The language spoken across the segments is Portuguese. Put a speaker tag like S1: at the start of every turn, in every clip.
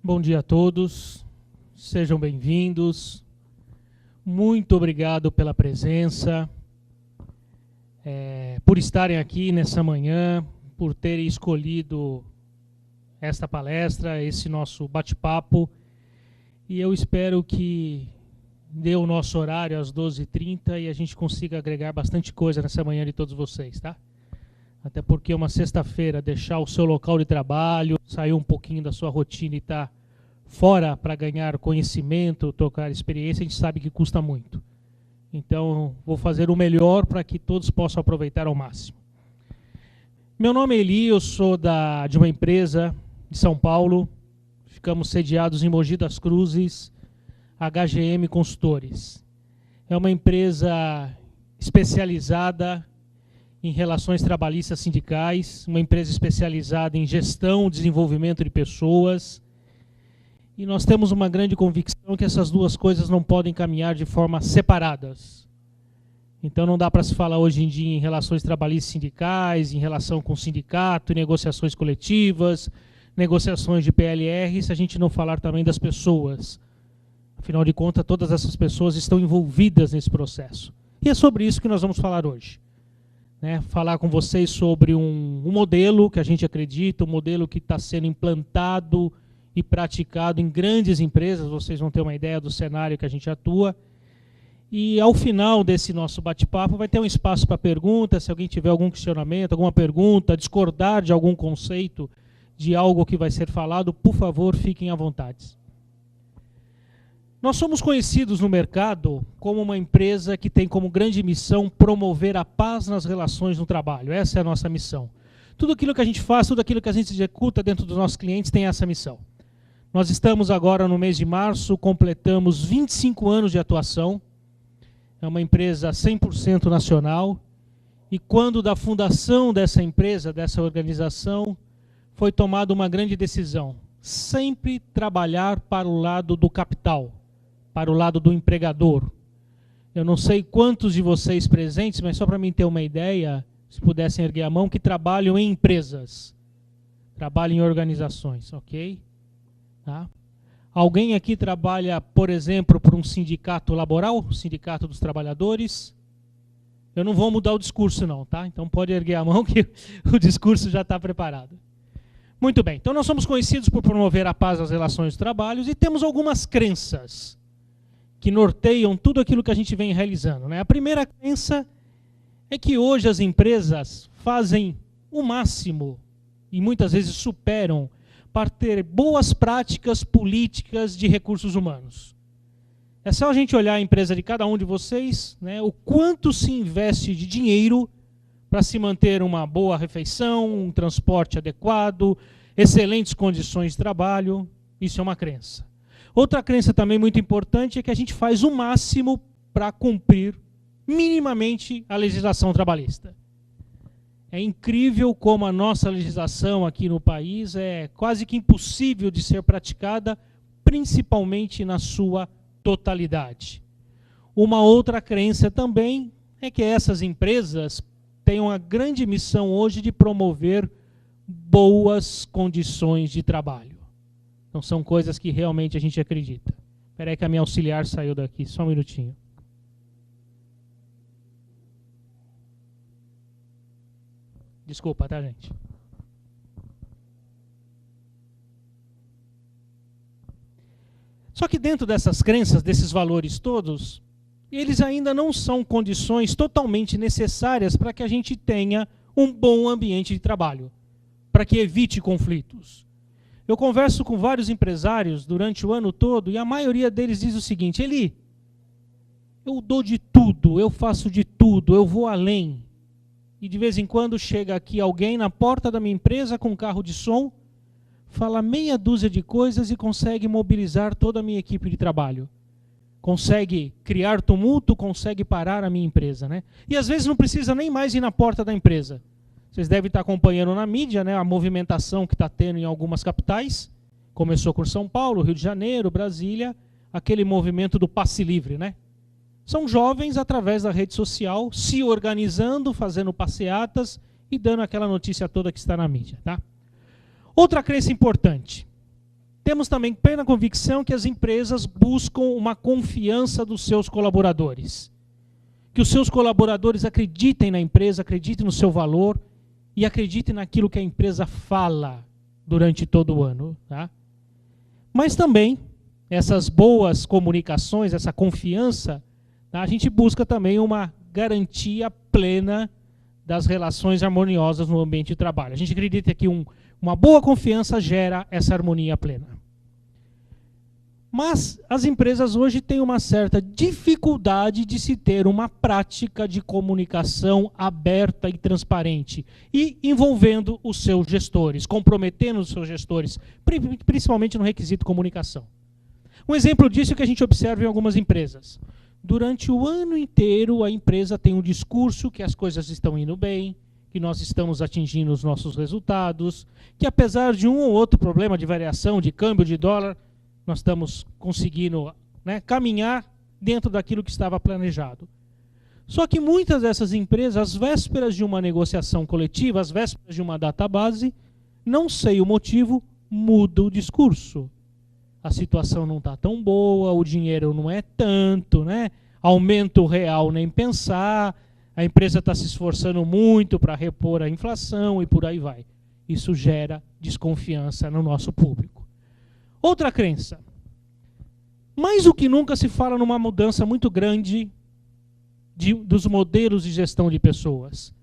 S1: Bom dia a todos, sejam bem-vindos, muito obrigado pela presença, por estarem aqui nessa manhã, por terem escolhido esta palestra, esse nosso bate-papo, e eu espero que dê o nosso horário às 12h30 e a gente consiga agregar bastante coisa nessa manhã de todos vocês, tá? Até porque uma sexta-feira, deixar o seu local de trabalho, sair um pouquinho da sua rotina e estar fora para ganhar conhecimento, trocar experiência, a gente sabe que custa muito. Então, vou fazer o melhor para que todos possam aproveitar ao máximo. Meu nome é Eli, eu sou de uma empresa de São Paulo, ficamos sediados em Mogi das Cruzes, HGM Consultores. É uma empresa especializada em relações trabalhistas sindicais, uma empresa especializada em gestão, desenvolvimento de pessoas. E nós temos uma grande convicção que essas duas coisas não podem caminhar de forma separadas. Então não dá para se falar hoje em dia em relações trabalhistas sindicais, em relação com o sindicato, negociações coletivas, negociações de PLR, se a gente não falar também das pessoas. Afinal de contas, todas essas pessoas estão envolvidas nesse processo. E é sobre isso que nós vamos falar hoje. Falar com vocês sobre um modelo que a gente acredita, um modelo que está sendo implantado e praticado em grandes empresas, vocês vão ter uma ideia do cenário que a gente atua. E ao final desse nosso bate-papo vai ter um espaço para perguntas, se alguém tiver algum questionamento, alguma pergunta, discordar de algum conceito, de algo que vai ser falado, por favor, fiquem à vontade. Nós somos conhecidos no mercado como uma empresa que tem como grande missão promover a paz nas relações no trabalho. Essa é a nossa missão. Tudo aquilo que a gente faz, tudo aquilo que a gente executa dentro dos nossos clientes tem essa missão. Nós estamos agora no mês de março, completamos 25 anos de atuação. É uma empresa 100% nacional. E quando da fundação dessa empresa, dessa organização, foi tomada uma grande decisão. Sempre trabalhar para o lado do capital, para o lado do empregador. Eu não sei quantos de vocês presentes, mas só para mim ter uma ideia, se pudessem erguer a mão, que trabalham em empresas, trabalham em organizações, ok? Tá? Alguém aqui trabalha, por exemplo, por um sindicato laboral, sindicato dos trabalhadores? Eu não vou mudar o discurso não, tá? Então pode erguer a mão que o discurso já está preparado. Muito bem, então nós somos conhecidos por promover a paz nas relações de trabalho e temos algumas crenças que norteiam tudo aquilo que a gente vem realizando. A primeira crença é que hoje as empresas fazem o máximo, e muitas vezes superam, para ter boas práticas políticas de recursos humanos. É só a gente olhar a empresa de cada um de vocês, o quanto se investe de dinheiro para se manter uma boa refeição, um transporte adequado, excelentes condições de trabalho. Isso é uma crença. Outra crença também muito importante é que a gente faz o máximo para cumprir minimamente a legislação trabalhista. É incrível como a nossa legislação aqui no país é quase que impossível de ser praticada, principalmente na sua totalidade. Uma outra crença também é que essas empresas têm uma grande missão hoje de promover boas condições de trabalho. Então são coisas que realmente a gente acredita. Espera aí que a minha auxiliar saiu daqui, só um minutinho. Desculpa, tá, gente? Só que dentro dessas crenças, desses valores todos, eles ainda não são condições totalmente necessárias para que a gente tenha um bom ambiente de trabalho, para que evite conflitos. Eu converso com vários empresários durante o ano todo e a maioria deles diz o seguinte: Eli, eu dou de tudo, eu faço de tudo, eu vou além. E de vez em quando chega aqui alguém na porta da minha empresa com um carro de som, fala meia dúzia de coisas e consegue mobilizar toda a minha equipe de trabalho. Consegue criar tumulto, consegue parar a minha empresa. E às vezes não precisa nem mais ir na porta da empresa. Vocês devem estar acompanhando na mídia a movimentação que está tendo em algumas capitais. Começou com São Paulo, Rio de Janeiro, Brasília, aquele movimento do passe livre, São jovens, através da rede social, se organizando, fazendo passeatas e dando aquela notícia toda que está na mídia. Outra crença importante. Temos também plena convicção que as empresas buscam uma confiança dos seus colaboradores. Que os seus colaboradores acreditem na empresa, acreditem no seu valor e acreditem naquilo que a empresa fala durante todo o ano. Tá? Mas também, essas boas comunicações, essa confiança, tá? A gente busca também uma garantia plena das relações harmoniosas no ambiente de trabalho. A gente acredita que uma boa confiança gera essa harmonia plena. Mas as empresas hoje têm uma certa dificuldade de se ter uma prática de comunicação aberta e transparente e envolvendo os seus gestores, comprometendo os seus gestores, principalmente no requisito comunicação. Um exemplo disso é que a gente observa em algumas empresas. Durante o ano inteiro, a empresa tem um discurso que as coisas estão indo bem, que nós estamos atingindo os nossos resultados, que apesar de um ou outro problema de variação, de câmbio de dólar, nós estamos conseguindo, né, caminhar dentro daquilo que estava planejado. Só que muitas dessas empresas, às vésperas de uma negociação coletiva, às vésperas de uma database, não sei o motivo, muda o discurso. A situação não está tão boa, o dinheiro não é tanto, né? Aumento real nem pensar, a empresa está se esforçando muito para repor a inflação e por aí vai. Isso gera desconfiança no nosso público. Outra crença. Mais do que nunca se fala numa mudança muito grande dos modelos de gestão de pessoas.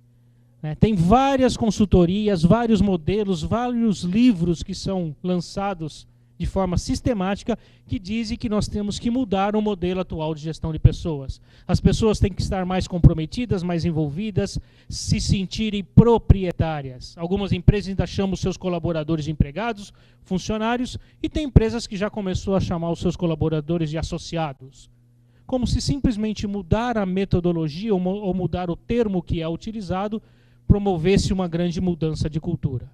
S1: Tem várias consultorias, vários modelos, vários livros que são lançados de forma sistemática, que dizem que nós temos que mudar o modelo atual de gestão de pessoas. As pessoas têm que estar mais comprometidas, mais envolvidas, se sentirem proprietárias. Algumas empresas ainda chamam os seus colaboradores de empregados, funcionários, e tem empresas que já começou a chamar os seus colaboradores de associados. Como se simplesmente mudar a metodologia ou mudar o termo que é utilizado promovesse uma grande mudança de cultura.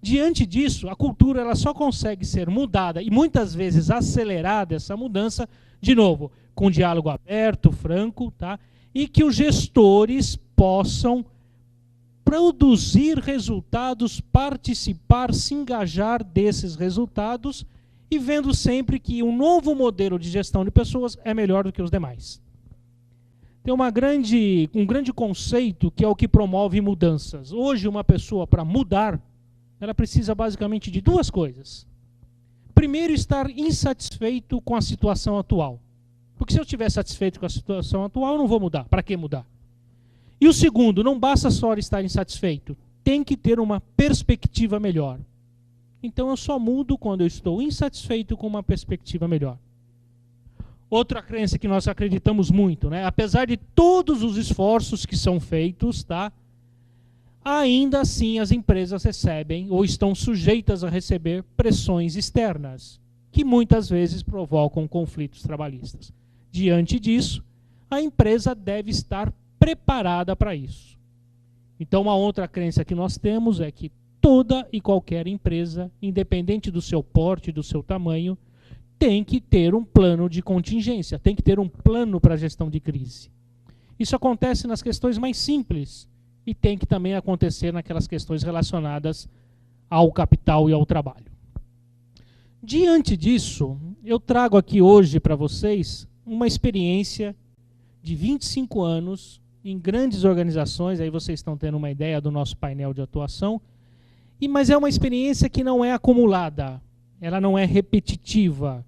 S1: Diante disso, a cultura ela só consegue ser mudada e muitas vezes acelerada essa mudança, de novo, com diálogo aberto, franco, tá? E que os gestores possam produzir resultados, participar, se engajar desses resultados e vendo sempre que um novo modelo de gestão de pessoas é melhor do que os demais. Tem um grande conceito que é o que promove mudanças. Hoje, uma pessoa, para mudar, ela precisa basicamente de duas coisas. Primeiro, estar insatisfeito com a situação atual. Porque se eu estiver satisfeito com a situação atual, eu não vou mudar. Para que mudar? E o segundo, não basta só estar insatisfeito. Tem que ter uma perspectiva melhor. Então eu só mudo quando eu estou insatisfeito com uma perspectiva melhor. Outra crença que nós acreditamos muito, né? Apesar de todos os esforços que são feitos, tá? Ainda assim as empresas recebem ou estão sujeitas a receber pressões externas, que muitas vezes provocam conflitos trabalhistas. Diante disso, a empresa deve estar preparada para isso. Então, uma outra crença que nós temos é que toda e qualquer empresa, independente do seu porte, do seu tamanho, tem que ter um plano de contingência, tem que ter um plano para a gestão de crise. Isso acontece nas questões mais simples, e tem que também acontecer naquelas questões relacionadas ao capital e ao trabalho. Diante disso, eu trago aqui hoje para vocês uma experiência de 25 anos em grandes organizações, aí vocês estão tendo uma ideia do nosso painel de atuação, mas é uma experiência que não é acumulada, ela não é repetitiva.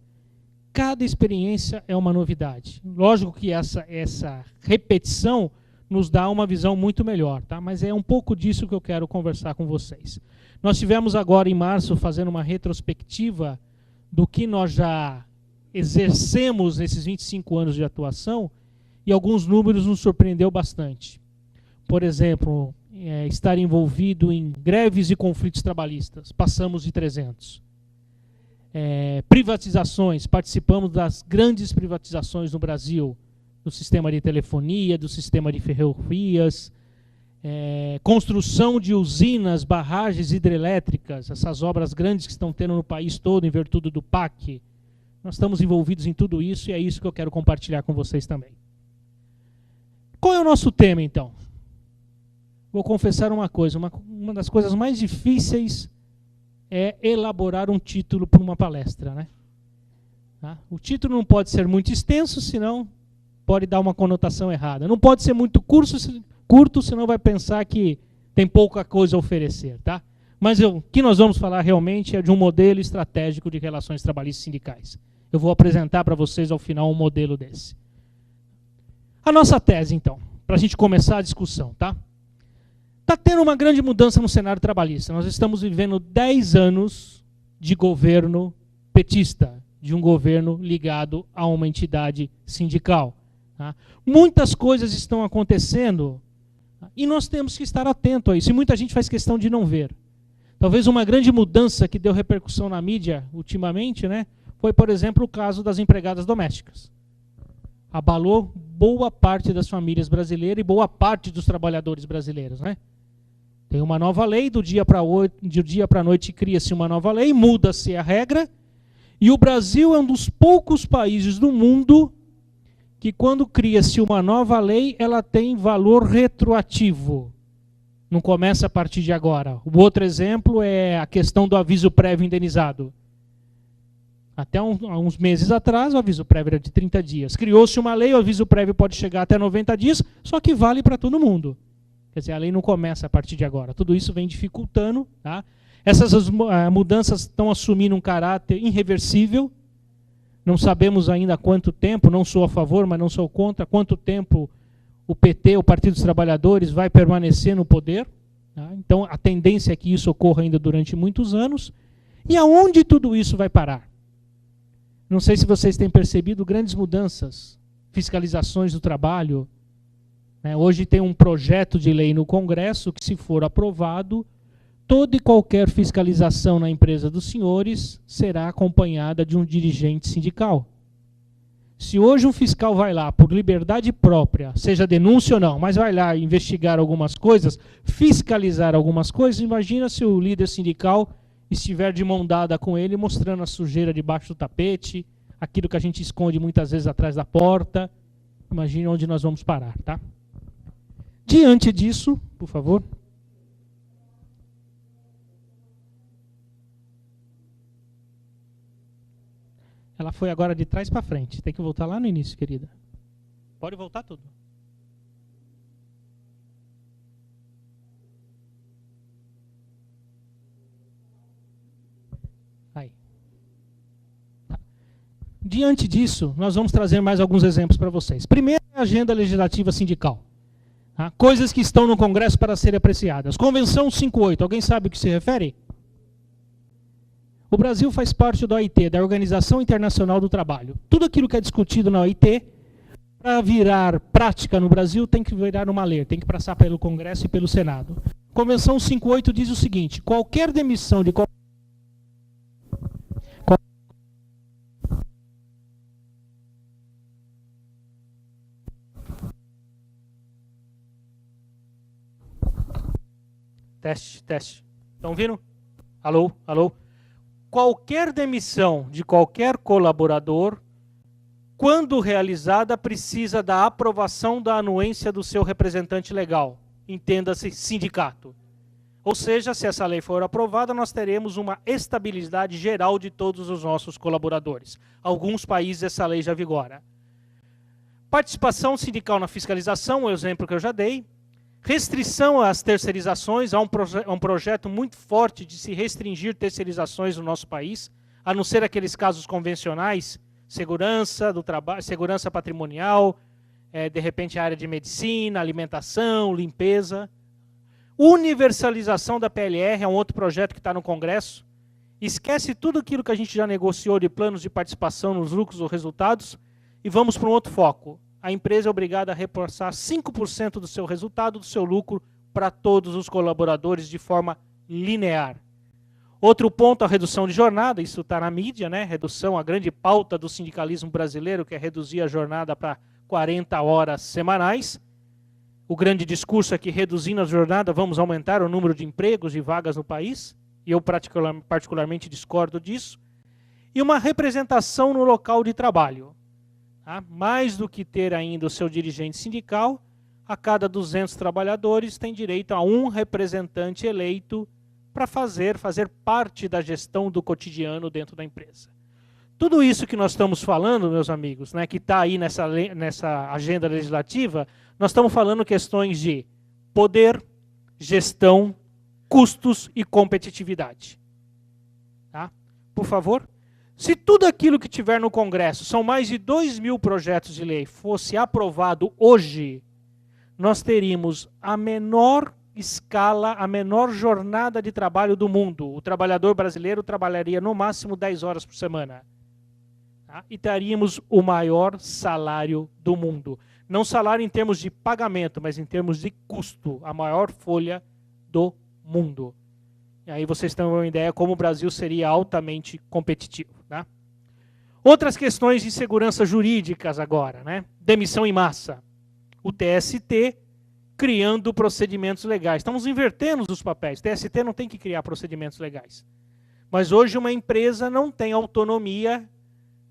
S1: Cada experiência é uma novidade. Lógico que essa repetição nos dá uma visão muito melhor, tá? Mas é um pouco disso que eu quero conversar com vocês. Nós tivemos agora em março fazendo uma retrospectiva do que nós já exercemos nesses 25 anos de atuação e alguns números nos surpreendeu bastante. Por exemplo, estar envolvido em greves e conflitos trabalhistas, passamos de 300. Privatizações, participamos das grandes privatizações no Brasil, do sistema de telefonia, do sistema de ferrovias, construção de usinas, barragens hidrelétricas, essas obras grandes que estão tendo no país todo em virtude do PAC. Nós estamos envolvidos em tudo isso e é isso que eu quero compartilhar com vocês também. Qual é o nosso tema, então? Vou confessar uma coisa, uma das coisas mais difíceis é elaborar um título para uma palestra, né? Tá? O título não pode ser muito extenso, senão pode dar uma conotação errada. Não pode ser muito curto, senão vai pensar que tem pouca coisa a oferecer, tá? Mas o que nós vamos falar realmente é de um modelo estratégico de relações trabalhistas sindicais. Eu vou apresentar para vocês ao final um modelo desse. A nossa tese, então, para a gente começar a discussão, tá? Está tendo uma grande mudança no cenário trabalhista. Nós estamos vivendo 10 anos de governo petista, de um governo ligado a uma entidade sindical. Tá? Muitas coisas estão acontecendo e nós temos que estar atento a isso. E muita gente faz questão de não ver. Talvez uma grande mudança que deu repercussão na mídia ultimamente, né, foi, por exemplo, o caso das empregadas domésticas. Abalou boa parte das famílias brasileiras e boa parte dos trabalhadores brasileiros, né? Tem uma nova lei, do dia para a noite cria-se uma nova lei, muda-se a regra, e o Brasil é um dos poucos países do mundo que quando cria-se uma nova lei, ela tem valor retroativo. Não começa a partir de agora. O outro exemplo é a questão do aviso prévio indenizado. Até uns meses atrás, o aviso prévio era de 30 dias. Criou-se uma lei, o aviso prévio pode chegar até 90 dias, só que vale para todo mundo. Quer dizer, a lei não começa a partir de agora. Tudo isso vem dificultando. Tá? Essas mudanças estão assumindo um caráter irreversível. Não sabemos ainda há quanto tempo, não sou a favor, mas não sou contra, quanto tempo o PT, o Partido dos Trabalhadores, vai permanecer no poder. Tá? Então, a tendência é que isso ocorra ainda durante muitos anos. E aonde tudo isso vai parar? Não sei se vocês têm percebido grandes mudanças, fiscalizações do trabalho. Né? Hoje tem um projeto de lei no Congresso que, se for aprovado, toda e qualquer fiscalização na empresa dos senhores será acompanhada de um dirigente sindical. Se hoje um fiscal vai lá por liberdade própria, seja denúncia ou não, mas vai lá investigar algumas coisas, fiscalizar algumas coisas, imagina se o líder sindical estiver de mão dada com ele, mostrando a sujeira debaixo do tapete, aquilo que a gente esconde muitas vezes atrás da porta. Imagina onde nós vamos parar, tá? Diante disso, por favor. Ela foi agora de trás para frente. Tem que voltar lá no início, querida. Pode voltar tudo. Aí. Tá. Diante disso, nós vamos trazer mais alguns exemplos para vocês. Primeiro, a agenda legislativa sindical. Tá? Coisas que estão no Congresso para serem apreciadas. Convenção 58. Alguém sabe o que se refere? O Brasil faz parte da OIT, da Organização Internacional do Trabalho. Tudo aquilo que é discutido na OIT, para virar prática no Brasil, tem que virar uma lei, tem que passar pelo Congresso e pelo Senado. Convenção 58 diz o seguinte: qualquer demissão de Teste, teste. Estão ouvindo? Alô, alô? Qualquer demissão de qualquer colaborador, quando realizada, precisa da aprovação da anuência do seu representante legal, entenda-se sindicato. Ou seja, se essa lei for aprovada, nós teremos uma estabilidade geral de todos os nossos colaboradores. Alguns países essa lei já vigora. Participação sindical na fiscalização, o exemplo que eu já dei. Restrição às terceirizações, há um projeto muito forte de se restringir terceirizações no nosso país, a não ser aqueles casos convencionais, segurança do trabalho, segurança patrimonial, de repente a área de medicina, alimentação, limpeza. Universalização da PLR é um outro projeto que está no Congresso. Esquece tudo aquilo que a gente já negociou de planos de participação nos lucros ou resultados e vamos para um outro foco. A empresa é obrigada a repassar 5% do seu resultado, do seu lucro, para todos os colaboradores de forma linear. Outro ponto, a redução de jornada, isso está na mídia, né? Redução, a grande pauta do sindicalismo brasileiro, que é reduzir a jornada para 40 horas semanais. O grande discurso é que reduzindo a jornada vamos aumentar o número de empregos e vagas no país, e eu particularmente discordo disso. E uma representação no local de trabalho. Mais do que ter ainda o seu dirigente sindical, a cada 200 trabalhadores tem direito a um representante eleito para fazer parte da gestão do cotidiano dentro da empresa. Tudo isso que nós estamos falando, meus amigos, né, que está aí nessa agenda legislativa, nós estamos falando questões de poder, gestão, custos e competitividade. Tá? Por favor. Se tudo aquilo que tiver no Congresso, são mais de 2.000 projetos de lei, fosse aprovado hoje, nós teríamos a menor escala, a menor jornada de trabalho do mundo. O trabalhador brasileiro trabalharia no máximo 10 horas por semana. Tá? E teríamos o maior salário do mundo. Não salário em termos de pagamento, mas em termos de custo. A maior folha do mundo. E aí vocês têm uma ideia como o Brasil seria altamente competitivo. Tá? Outras questões de segurança jurídicas agora. Né? Demissão em massa. O TST criando procedimentos legais. Estamos invertendo os papéis. O TST não tem que criar procedimentos legais. Mas hoje uma empresa não tem autonomia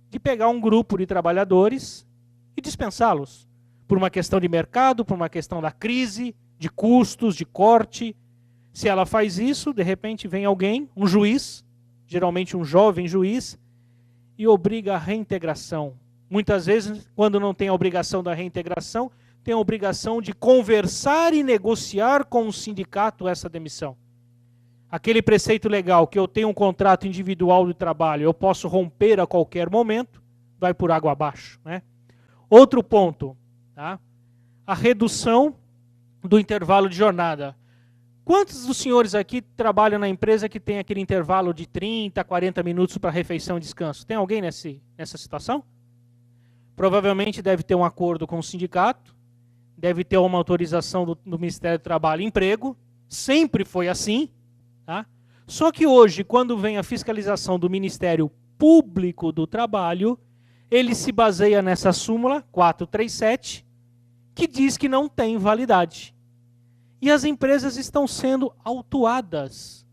S1: de pegar um grupo de trabalhadores e dispensá-los. Por uma questão de mercado, por uma questão da crise, de custos, de corte. Se ela faz isso, de repente vem alguém, um juiz, geralmente um jovem juiz, e obriga a reintegração. Muitas vezes, quando não tem a obrigação da reintegração, tem a obrigação de conversar e negociar com o sindicato essa demissão. Aquele preceito legal que eu tenho um contrato individual de trabalho, eu posso romper a qualquer momento, vai por água abaixo. Né? Outro ponto, tá? A redução do intervalo de jornada. Quantos dos senhores aqui trabalham na empresa que tem aquele intervalo de 30, 40 minutos para refeição e descanso? Tem alguém nessa situação? Provavelmente deve ter um acordo com o sindicato, deve ter uma autorização do Ministério do Trabalho e Emprego, sempre foi assim. Tá? Só que hoje, quando vem a fiscalização do Ministério Público do Trabalho, ele se baseia nessa súmula 437, que diz que não tem validade. E as empresas estão sendo autuadas.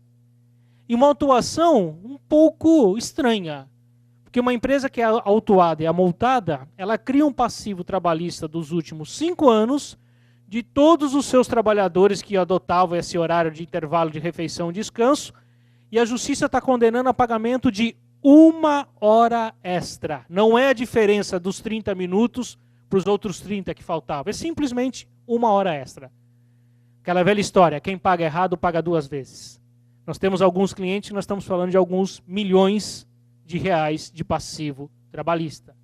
S1: E uma autuação um pouco estranha. Porque uma empresa que é autuada e amultada, ela cria um passivo trabalhista dos últimos 5 anos de todos os seus trabalhadores que adotavam esse horário de intervalo de refeição e descanso, e a justiça está condenando a pagamento de 1 hora extra. Não é a diferença dos 30 minutos para os outros 30 que faltavam, é simplesmente 1 hora extra. Aquela velha história, quem paga errado paga 2 vezes. Nós temos alguns clientes que nós estamos falando de alguns milhões de reais de passivo trabalhista.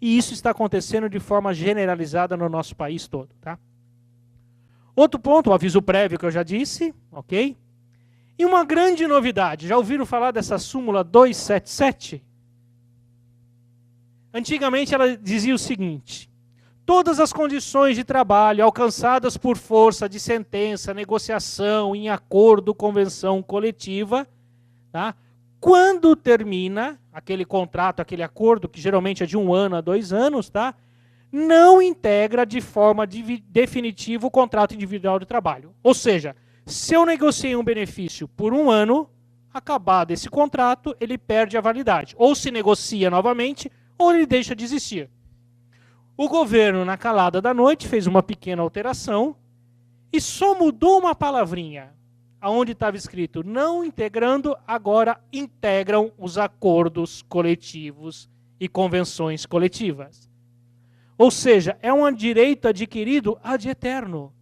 S1: E isso está acontecendo de forma generalizada no nosso país todo. Tá? Outro ponto, o aviso prévio que eu já disse, ok? E uma grande novidade, já ouviram falar dessa súmula 277? Antigamente ela dizia o seguinte: todas as condições de trabalho alcançadas por força de sentença, negociação, em acordo, convenção coletiva, tá? Quando termina aquele contrato, aquele acordo, que geralmente é de 1 ano a 2 anos, tá? Não integra de forma definitiva o contrato individual de trabalho. Ou seja, se eu negociei um benefício por 1 ano, acabado esse contrato, ele perde a validade. Ou se negocia novamente, ou ele deixa de existir. O governo, na calada da noite, fez uma pequena alteração e só mudou uma palavrinha. Onde estava escrito não integrando, agora integram os acordos coletivos e convenções coletivas. Ou seja, é um direito adquirido ad eterno.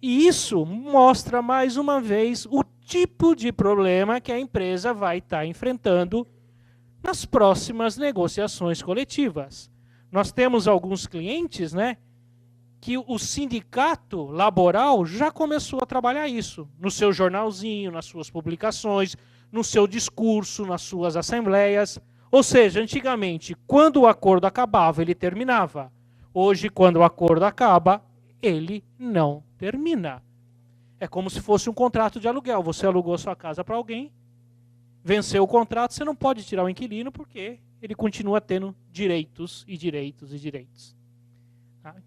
S1: E isso mostra mais uma vez o tipo de problema que a empresa vai estar enfrentando nas próximas negociações coletivas. Nós temos alguns clientes, né, que o sindicato laboral já começou a trabalhar isso, no seu jornalzinho, nas suas publicações, no seu discurso, nas suas assembleias. Ou seja, antigamente, quando o acordo acabava, ele terminava. Hoje, quando o acordo acaba, ele não termina. É como se fosse um contrato de aluguel. Você alugou sua casa para alguém, venceu o contrato, você não pode tirar o inquilino porque ele continua tendo direitos e direitos e direitos.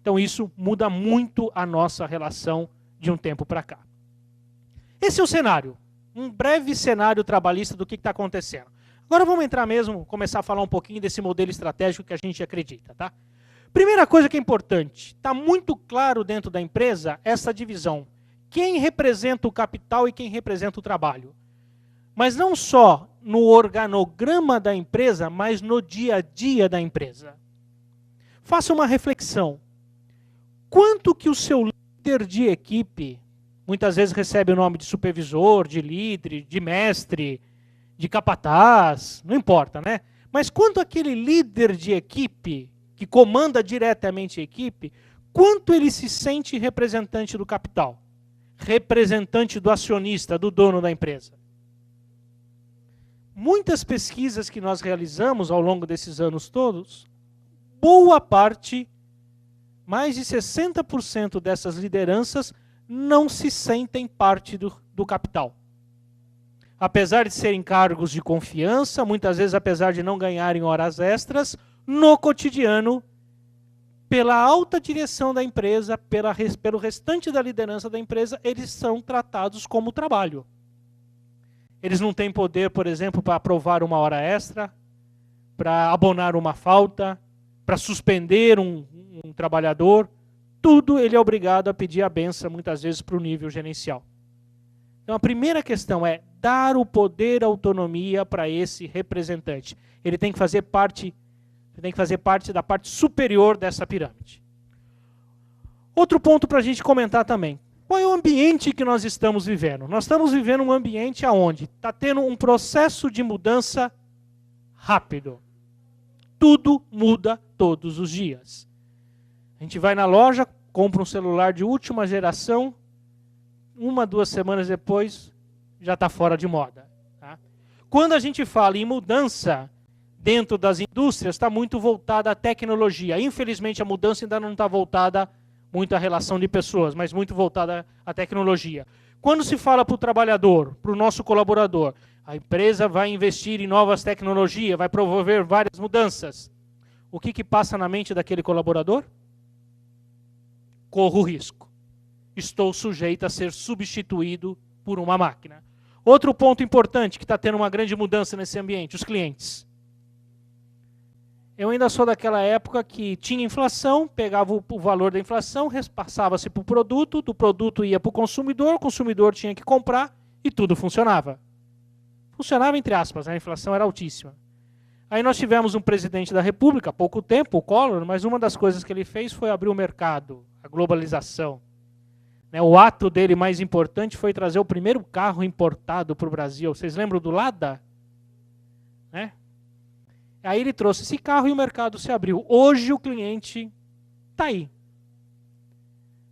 S1: Então isso muda muito a nossa relação de um tempo para cá. Esse é o cenário, um breve cenário trabalhista do que está acontecendo. Agora vamos entrar mesmo, começar a falar um pouquinho desse modelo estratégico que a gente acredita. Tá? Primeira coisa que é importante, está muito claro dentro da empresa essa divisão. quem representa o capital e quem representa o trabalho. Mas não só no organograma da empresa, mas no dia a dia da empresa. Faça uma reflexão. Quanto que o seu líder de equipe, muitas vezes recebe o nome de supervisor, de líder, de mestre, de capataz, não importa, né? Mas quanto aquele líder de equipe, que comanda diretamente a equipe, quanto ele se sente representante do capital? Representante do acionista, do dono da empresa? Muitas pesquisas que nós realizamos ao longo desses anos todos, boa parte, mais de 60% dessas lideranças não se sentem parte do capital. Apesar de serem cargos de confiança, muitas vezes apesar de não ganharem horas extras, no cotidiano, pela alta direção da empresa, pelo restante da liderança da empresa, eles são tratados como trabalho. Eles não têm poder, por exemplo, para aprovar uma hora extra, para abonar uma falta, para suspender um trabalhador. Tudo ele é obrigado a pedir a benção, muitas vezes, para o nível gerencial. Então, a primeira questão é dar o poder, a autonomia para esse representante. Ele tem que fazer parte da parte superior dessa pirâmide. Outro ponto para a gente comentar também. Qual é o ambiente que nós estamos vivendo? Nós estamos vivendo um ambiente onde está tendo um processo de mudança rápido. Tudo muda todos os dias. A gente vai na loja, compra um celular de última geração, 1, 2 semanas depois, já está fora de moda. Tá? Quando a gente fala em mudança dentro das indústrias, está muito voltada à tecnologia. Infelizmente, a mudança ainda não está voltada muito à relação de pessoas, mas muito voltada à tecnologia. Quando se fala para o trabalhador, para o nosso colaborador, a empresa vai investir em novas tecnologias, vai promover várias mudanças. O que passa na mente daquele colaborador? Corro risco. Estou sujeito a ser substituído por uma máquina. Outro ponto importante que está tendo uma grande mudança nesse ambiente, os clientes. Eu ainda sou daquela época que tinha inflação, pegava o valor da inflação, repassava-se para o produto, do produto ia para o consumidor tinha que comprar e tudo funcionava. Funcionava entre aspas, a inflação era altíssima. Aí nós tivemos um presidente da República, há pouco tempo, o Collor, mas uma das coisas que ele fez foi abrir o mercado, a globalização. O ato dele mais importante foi trazer o primeiro carro importado para o Brasil. Vocês lembram do Lada? Né? Aí ele trouxe esse carro e o mercado se abriu. Hoje o cliente está aí.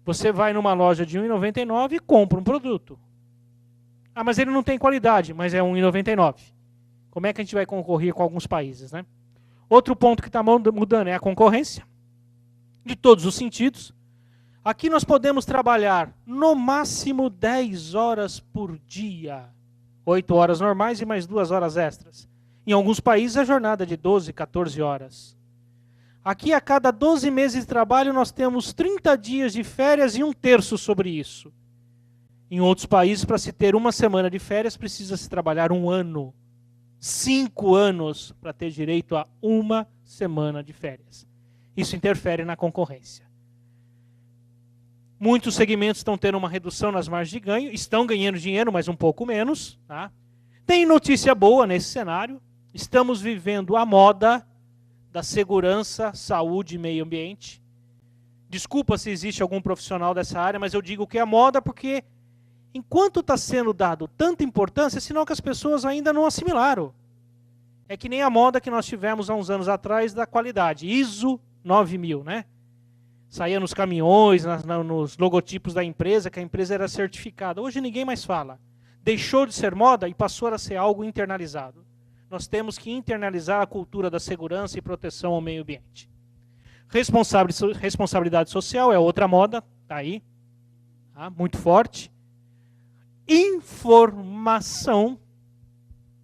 S1: Você vai numa loja de R$ 1,99 e compra um produto. Ah, mas ele não tem qualidade, mas é R$ 1,99. Como é que a gente vai concorrer com alguns países, né? Outro ponto que está mudando é a concorrência, de todos os sentidos. Aqui nós podemos trabalhar no máximo 10 horas por dia. 8 horas normais e mais 2 horas extras. Em alguns países a jornada é de 12, 14 horas. Aqui a cada 12 meses de trabalho nós temos 30 dias de férias e 1/3 sobre isso. Em outros países, para se ter uma semana de férias, precisa-se trabalhar 1 ano. 5 anos para ter direito a uma semana de férias. Isso interfere na concorrência. Muitos segmentos estão tendo uma redução nas margens de ganho, estão ganhando dinheiro, mas um pouco menos. Tá? Tem notícia boa nesse cenário. Estamos vivendo a moda da segurança, saúde e meio ambiente. Desculpa se existe algum profissional dessa área, mas eu digo que é moda porque enquanto está sendo dado tanta importância, é sinal que as pessoas ainda não assimilaram. É que nem a moda que nós tivemos há uns anos atrás da qualidade, ISO 9000, né? Saía nos caminhões, nos logotipos da empresa, que a empresa era certificada. Hoje ninguém mais fala. Deixou de ser moda e passou a ser algo internalizado. Nós temos que internalizar a cultura da segurança e proteção ao meio ambiente. Responsabilidade social é outra moda, está aí, tá? Muito forte. Informação.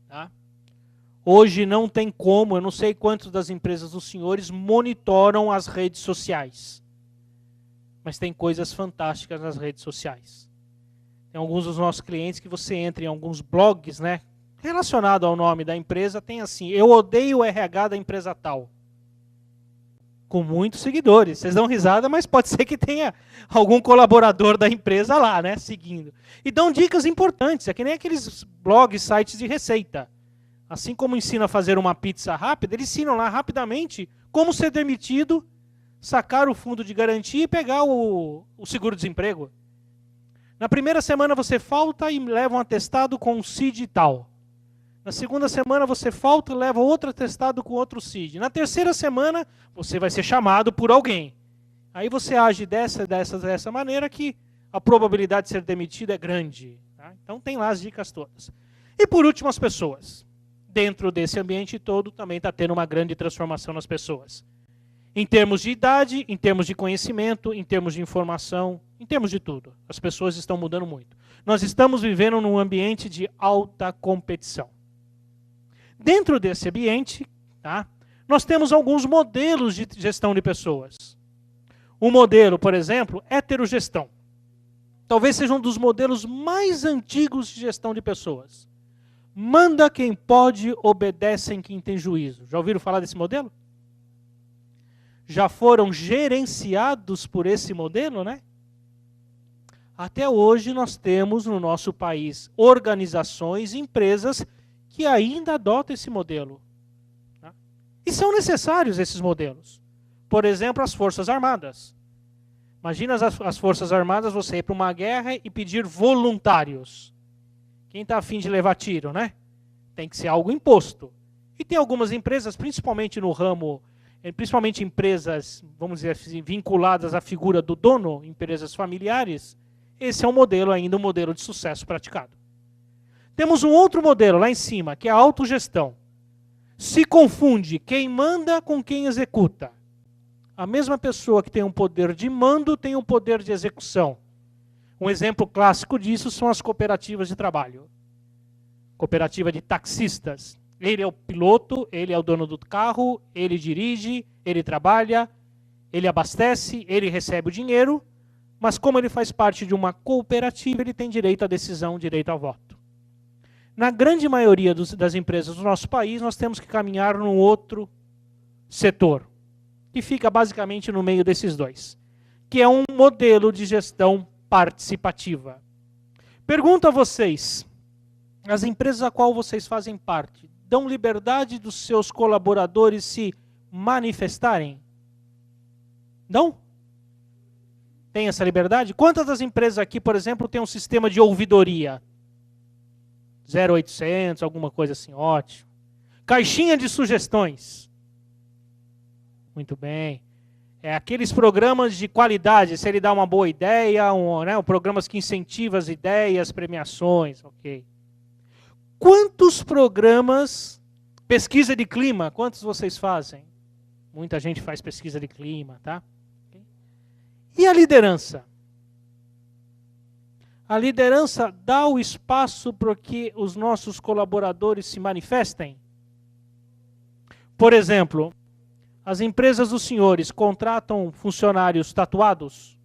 S1: Tá? Hoje não tem como, eu não sei quantas das empresas dos senhores monitoram as redes sociais. Mas tem coisas fantásticas nas redes sociais. Tem alguns dos nossos clientes que você entra em alguns blogs, né? Relacionado ao nome da empresa, tem assim, eu odeio o RH da empresa tal. Com muitos seguidores. Vocês dão risada, mas pode ser que tenha algum colaborador da empresa lá, né, seguindo. E dão dicas importantes, é que nem aqueles blogs, sites de receita. Assim como ensina a fazer uma pizza rápida, eles ensinam lá rapidamente como ser demitido, sacar o fundo de garantia e pegar o seguro-desemprego. Na primeira semana você falta e leva um atestado com um CID e tal. Na segunda semana você falta e leva outro atestado com outro CID. Na terceira semana você vai ser chamado por alguém. Aí você age dessa maneira que a probabilidade de ser demitido é grande. Tá? Então tem lá as dicas todas. E por último as pessoas. Dentro desse ambiente todo também está tendo uma grande transformação nas pessoas. Em termos de idade, em termos de conhecimento, em termos de informação, em termos de tudo. As pessoas estão mudando muito. Nós estamos vivendo num ambiente de alta competição. Dentro desse ambiente, tá, nós temos alguns modelos de gestão de pessoas. Um modelo, por exemplo, heterogestão. Talvez seja um dos modelos mais antigos de gestão de pessoas. Manda quem pode, obedecem quem tem juízo. Já ouviram falar desse modelo? Já foram gerenciados por esse modelo, né? Até hoje nós temos no nosso país organizações, empresas que ainda adotam esse modelo. Tá? E são necessários esses modelos. Por exemplo, as Forças Armadas. Imagina as Forças Armadas, você ir para uma guerra e pedir voluntários. Quem está afim de levar tiro, né? Tem que ser algo imposto. E tem algumas empresas, principalmente no ramo, principalmente empresas, vamos dizer assim, vinculadas à figura do dono, empresas familiares, esse é um modelo ainda, um modelo de sucesso praticado. Temos um outro modelo lá em cima, que é a autogestão. Se confunde quem manda com quem executa. A mesma pessoa que tem um poder de mando tem um poder de execução. Um exemplo clássico disso são as cooperativas de trabalho. Cooperativa de taxistas. Ele é o piloto, ele é o dono do carro, ele dirige, ele trabalha, ele abastece, ele recebe o dinheiro, mas como ele faz parte de uma cooperativa, ele tem direito à decisão, direito ao voto. Na grande maioria das empresas do nosso país, nós temos que caminhar num outro setor, que fica basicamente no meio desses dois, que é um modelo de gestão participativa. Pergunto a vocês, as empresas a qual vocês fazem parte, dão liberdade dos seus colaboradores se manifestarem? Não? Tem essa liberdade? Quantas das empresas aqui, por exemplo, têm um sistema de ouvidoria? 0800, alguma coisa assim, ótimo. Caixinha de sugestões. Muito bem. É aqueles programas de qualidade, se ele dá uma boa ideia, programas que incentivam as ideias, premiações, ok. Quantos programas, pesquisa de clima, quantos vocês fazem? Muita gente faz pesquisa de clima, tá? E a liderança? A liderança dá o espaço para que os nossos colaboradores se manifestem? Por exemplo, as empresas dos senhores contratam funcionários tatuados?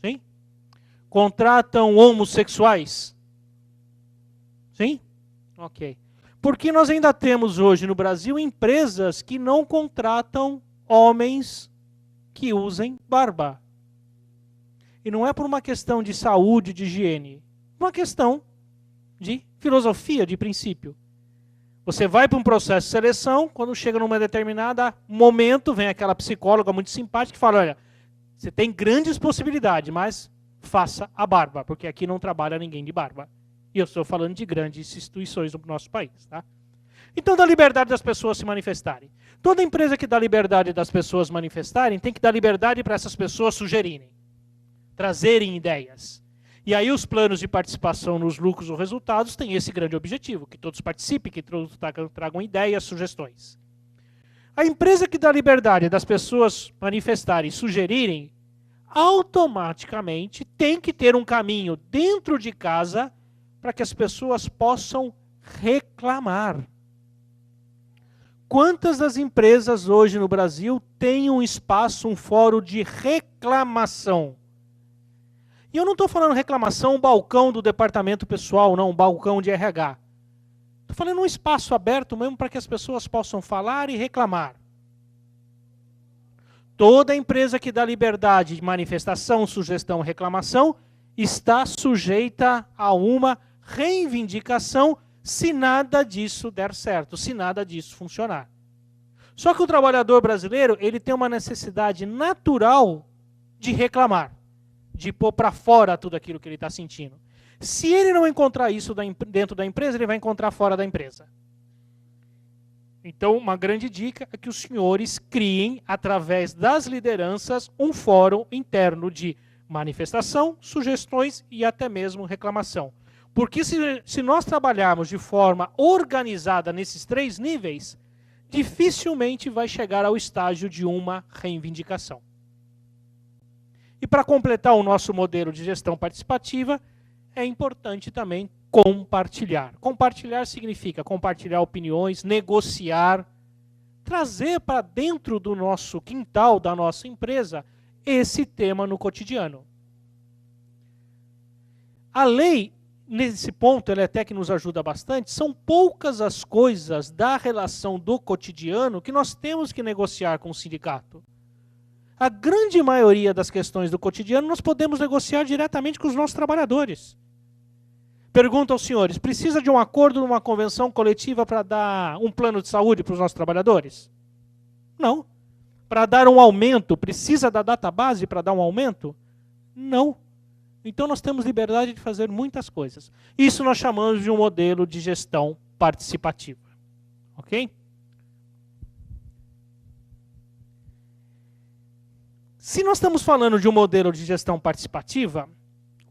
S1: Sim? Contratam homossexuais? Sim? Ok. Porque nós ainda temos hoje no Brasil empresas que não contratam homens que usem barba. E não é por uma questão de saúde, de higiene. É uma questão de filosofia, de princípio. Você vai para um processo de seleção, quando chega num determinado momento, vem aquela psicóloga muito simpática que fala, olha, você tem grandes possibilidades, mas faça a barba, porque aqui não trabalha ninguém de barba. E eu estou falando de grandes instituições do nosso país. Tá? Então, dá liberdade das pessoas se manifestarem. Toda empresa que dá liberdade das pessoas manifestarem, tem que dar liberdade para essas pessoas sugerirem, trazerem ideias. E aí os planos de participação nos lucros ou resultados têm esse grande objetivo, que todos participem, que todos tragam ideias, sugestões. A empresa que dá liberdade das pessoas manifestarem, sugerirem, automaticamente tem que ter um caminho dentro de casa para que as pessoas possam reclamar. Quantas das empresas hoje no Brasil têm um espaço, um fórum de reclamação? E eu não estou falando reclamação, um balcão do departamento pessoal, não, um balcão de RH. Estou falando um espaço aberto mesmo para que as pessoas possam falar e reclamar.
S2: Toda empresa que dá liberdade de manifestação, sugestão, reclamação, está sujeita a uma reivindicação se nada disso der certo, se nada disso funcionar. Só que o trabalhador brasileiro, ele tem uma necessidade natural de reclamar, de pôr para fora tudo aquilo que ele está sentindo. Se ele não encontrar isso dentro da empresa, ele vai encontrar fora da empresa. Então, uma grande dica é que os senhores criem, através das lideranças, um fórum interno de manifestação, sugestões e até mesmo reclamação. Porque se nós trabalharmos de forma organizada nesses 3 níveis, dificilmente vai chegar ao estágio de uma reivindicação. E para completar o nosso modelo de gestão participativa, é importante também compartilhar. Compartilhar significa compartilhar opiniões, negociar, trazer para dentro do nosso quintal, da nossa empresa, esse tema no cotidiano. A lei, nesse ponto, ela até que nos ajuda bastante, são poucas as coisas da relação do cotidiano que nós temos que negociar com o sindicato. A grande maioria das questões do cotidiano nós podemos negociar diretamente com os nossos trabalhadores. Pergunto aos senhores, precisa de um acordo numa convenção coletiva para dar um plano de saúde para os nossos trabalhadores? Não. Para dar um aumento, precisa da database para dar um aumento? Não. Então nós temos liberdade de fazer muitas coisas. Isso nós chamamos de um modelo de gestão participativa. Ok? Se nós estamos falando de um modelo de gestão participativa,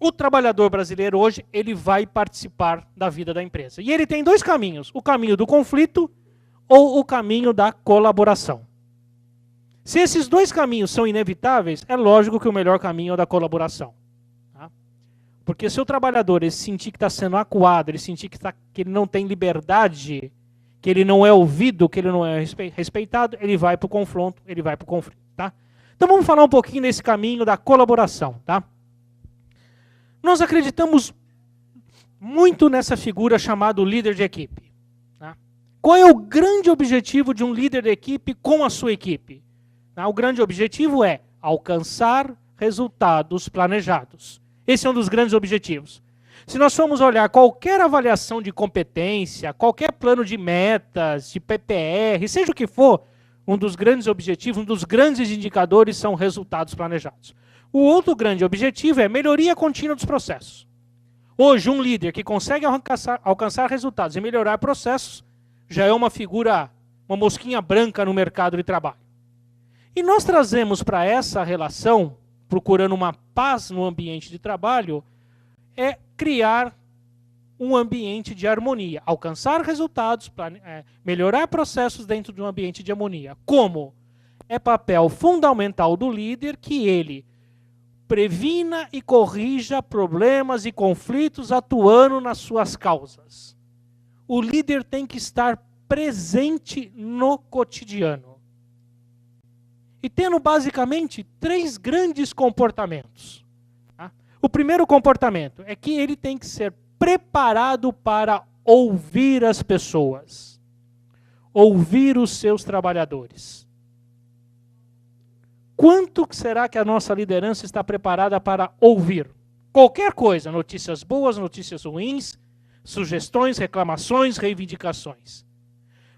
S2: o trabalhador brasileiro hoje, ele vai participar da vida da empresa. E ele tem 2 caminhos, o caminho do conflito ou o caminho da colaboração. Se esses 2 caminhos são inevitáveis, é lógico que o melhor caminho é o da colaboração. Tá? Porque se o trabalhador ele sentir que está sendo acuado, ele sentir que ele não tem liberdade, que ele não é ouvido, que ele não é respeitado, ele vai para o confronto, ele vai para o conflito. Tá? Então vamos falar um pouquinho desse caminho da colaboração. Tá? Nós acreditamos muito nessa figura chamada líder de equipe. Tá? Qual é o grande objetivo de um líder de equipe com a sua equipe? Tá? O grande objetivo é alcançar resultados planejados. Esse é um dos grandes objetivos. Se nós formos olhar qualquer avaliação de competência, qualquer plano de metas, de PPR, seja o que for, um dos grandes objetivos, um dos grandes indicadores são resultados planejados. O outro grande objetivo é melhoria contínua dos processos. Hoje, um líder que consegue alcançar resultados e melhorar processos já é uma figura, uma mosquinha branca no mercado de trabalho. E nós trazemos para essa relação, procurando uma paz no ambiente de trabalho, é criar um ambiente de harmonia. Alcançar resultados, melhorar processos dentro de um ambiente de harmonia. Como? É papel fundamental do líder que ele previna e corrija problemas e conflitos atuando nas suas causas. O líder tem que estar presente no cotidiano. E tendo basicamente 3 grandes comportamentos. Tá? O primeiro comportamento é que ele tem que ser preparado para ouvir as pessoas. Ouvir os seus trabalhadores. Quanto será que a nossa liderança está preparada para ouvir? Qualquer coisa, notícias boas, notícias ruins, sugestões, reclamações, reivindicações.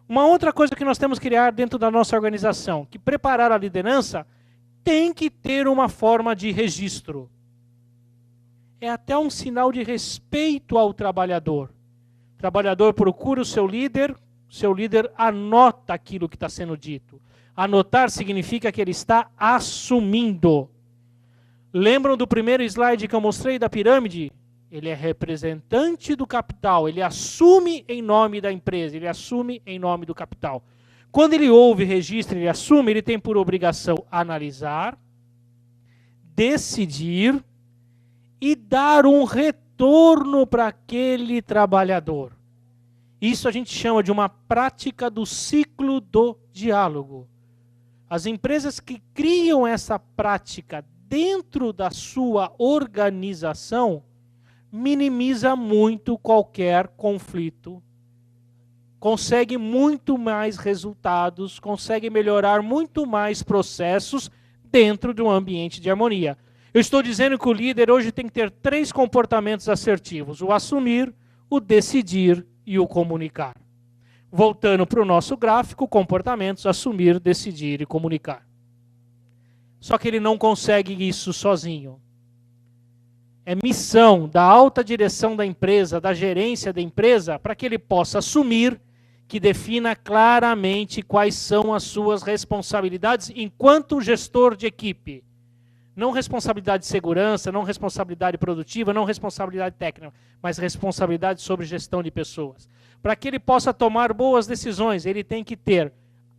S2: Uma outra coisa que nós temos que criar dentro da nossa organização, que preparar a liderança tem que ter uma forma de registro. É até um sinal de respeito ao trabalhador. O trabalhador procura o seu líder anota aquilo que está sendo dito. Anotar significa que ele está assumindo. Lembram do primeiro slide que eu mostrei da pirâmide? Ele é representante do capital, ele assume em nome da empresa, ele assume em nome do capital. Quando ele ouve, registra, ele assume, ele tem por obrigação analisar, decidir e dar um retorno para aquele trabalhador. Isso a gente chama de uma prática do ciclo do diálogo. As empresas que criam essa prática dentro da sua organização minimiza muito qualquer conflito, consegue muito mais resultados, consegue melhorar muito mais processos dentro de um ambiente de harmonia. Eu estou dizendo que o líder hoje tem que ter 3 comportamentos assertivos: o assumir, o decidir e o comunicar. Voltando para o nosso gráfico, comportamentos: assumir, decidir e comunicar. Só que ele não consegue isso sozinho. É missão da alta direção da empresa, da gerência da empresa, para que ele possa assumir, que defina claramente quais são as suas responsabilidades enquanto gestor de equipe. Não responsabilidade de segurança, não responsabilidade produtiva, não responsabilidade técnica, mas responsabilidade sobre gestão de pessoas. Para que ele possa tomar boas decisões, ele tem que ter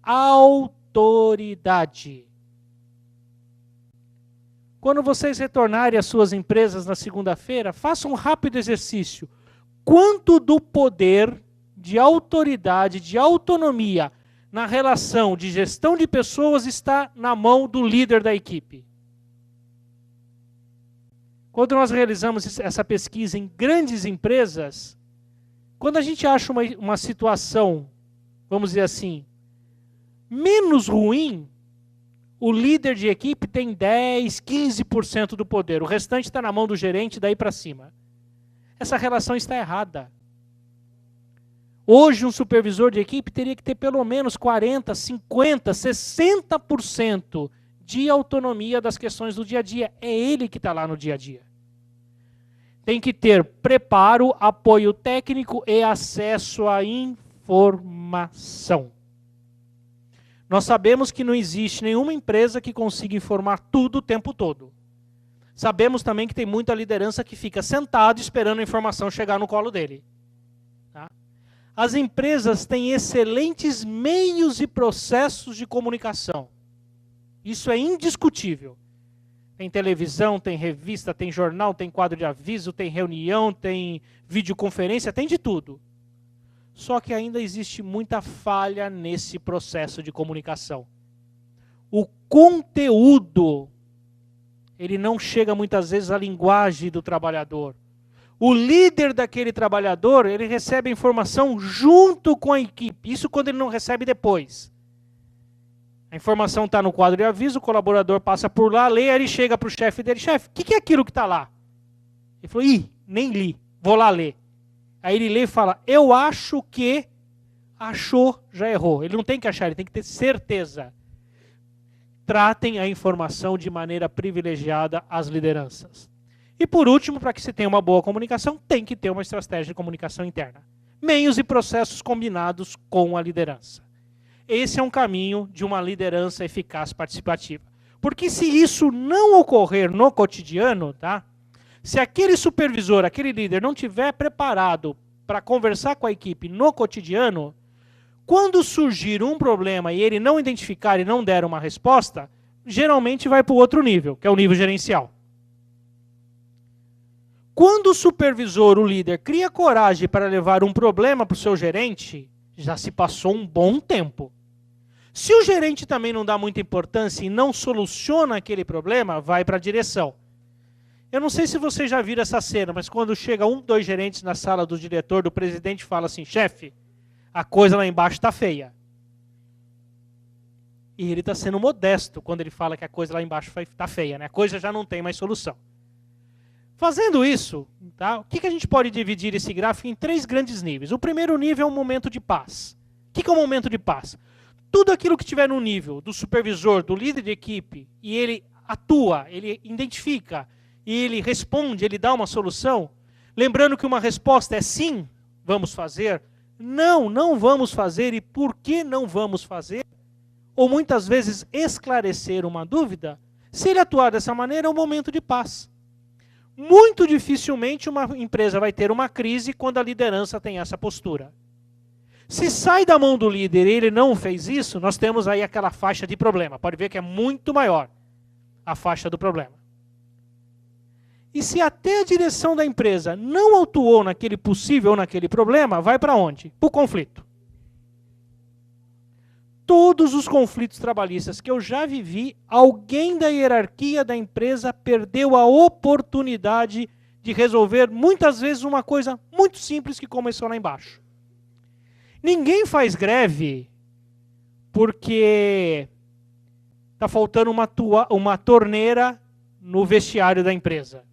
S2: autoridade. Quando vocês retornarem às suas empresas na segunda-feira, façam um rápido exercício. Quanto do poder, de autoridade, de autonomia na relação de gestão de pessoas está na mão do líder da equipe? Quando nós realizamos essa pesquisa em grandes empresas, quando a gente acha uma situação, vamos dizer assim, menos ruim, o líder de equipe tem 10, 15% do poder. O restante está na mão do gerente, daí para cima. Essa relação está errada. Hoje, um supervisor de equipe teria que ter pelo menos 40, 50, 60% de autonomia das questões do dia a dia. É ele que está lá no dia a dia. Tem que ter preparo, apoio técnico e acesso à informação. Nós sabemos que não existe nenhuma empresa que consiga informar tudo o tempo todo. Sabemos também que tem muita liderança que fica sentado esperando a informação chegar no colo dele. Tá? As empresas têm excelentes meios e processos de comunicação. Isso é indiscutível. Tem televisão, tem revista, tem jornal, tem quadro de aviso, tem reunião, tem videoconferência, tem de tudo. Só que ainda existe muita falha nesse processo de comunicação. O conteúdo, ele não chega muitas vezes à linguagem do trabalhador. O líder daquele trabalhador, ele recebe a informação junto com a equipe. Isso quando ele não recebe depois. A informação está no quadro de aviso, o colaborador passa por lá, lê, aí ele chega para o chefe dele: chefe, o que é aquilo que está lá? Ele falou: nem li, vou lá ler. Aí ele lê e fala: eu acho que, achou, já errou. Ele não tem que achar, ele tem que ter certeza. Tratem a informação de maneira privilegiada às lideranças. E por último, para que se tenha uma boa comunicação, tem que ter uma estratégia de comunicação interna. Meios e processos combinados com a liderança. Esse é um caminho de uma liderança eficaz participativa. Porque se isso não ocorrer no cotidiano, tá? Se aquele supervisor, aquele líder não estiver preparado para conversar com a equipe no cotidiano, quando surgir um problema e ele não identificar e não der uma resposta, geralmente vai para o outro nível, que é o nível gerencial. Quando o supervisor, o líder, cria coragem para levar um problema para o seu gerente, já se passou um bom tempo. Se o gerente também não dá muita importância e não soluciona aquele problema, vai para a direção. Eu não sei se vocês já viram essa cena, mas quando chega 1, 2 gerentes na sala do diretor, do presidente, fala assim: chefe, a coisa lá embaixo está feia. E ele está sendo modesto quando ele fala que a coisa lá embaixo está feia, né? A coisa já não tem mais solução. Fazendo isso, tá? O que a gente pode dividir esse gráfico em 3 grandes níveis? O primeiro nível é um momento de paz. O que é um momento de paz? Tudo aquilo que estiver no nível do supervisor, do líder de equipe, e ele atua, ele identifica, e ele responde, ele dá uma solução, lembrando que uma resposta é sim, vamos fazer, não, não vamos fazer, e por que não vamos fazer, ou muitas vezes esclarecer uma dúvida, se ele atuar dessa maneira, é um momento de paz. Muito dificilmente uma empresa vai ter uma crise quando a liderança tem essa postura. Se sai da mão do líder e ele não fez isso, nós temos aí aquela faixa de problema. Pode ver que é muito maior a faixa do problema. E se até a direção da empresa não atuou naquele possível ou naquele problema, vai para onde? Para o conflito. Todos os conflitos trabalhistas que eu já vivi, alguém da hierarquia da empresa perdeu a oportunidade de resolver, muitas vezes, uma coisa muito simples que começou lá embaixo. Ninguém faz greve porque está faltando uma torneira no vestiário da empresa.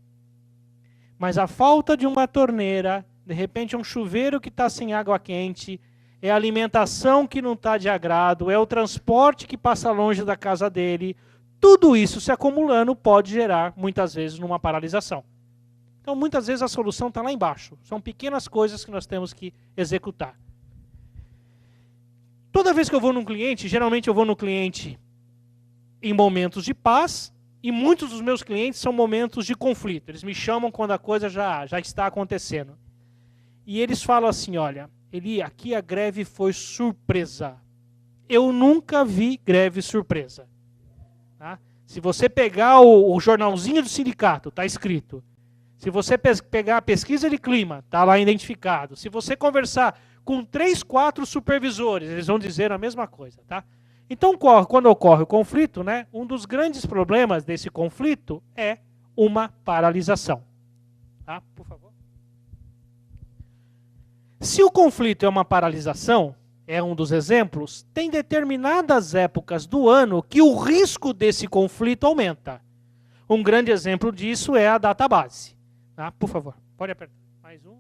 S2: Mas a falta de uma torneira, de repente um chuveiro que está sem água quente, é a alimentação que não está de agrado, é o transporte que passa longe da casa dele, tudo isso se acumulando pode gerar, muitas vezes, numa paralisação. Então, muitas vezes a solução está lá embaixo. São pequenas coisas que nós temos que executar. Toda vez que eu vou num cliente, geralmente eu vou no cliente em momentos de paz, e muitos dos meus clientes são momentos de conflito. Eles me chamam quando a coisa já está acontecendo. E eles falam assim, olha, Eli, aqui a greve foi surpresa. Eu nunca vi greve surpresa. Tá? Se você pegar o jornalzinho do sindicato, está escrito. Se você pegar a pesquisa de clima, está lá identificado. Se você conversar com 3, 4 supervisores, eles vão dizer a mesma coisa. Tá? Então, quando ocorre o conflito, né, um dos grandes problemas desse conflito é uma paralisação. Tá? Por favor. Se o conflito é uma paralisação, é um dos exemplos, tem determinadas épocas do ano que o risco desse conflito aumenta. Um grande exemplo disso é a database. Tá? Por favor, pode apertar. Mais um.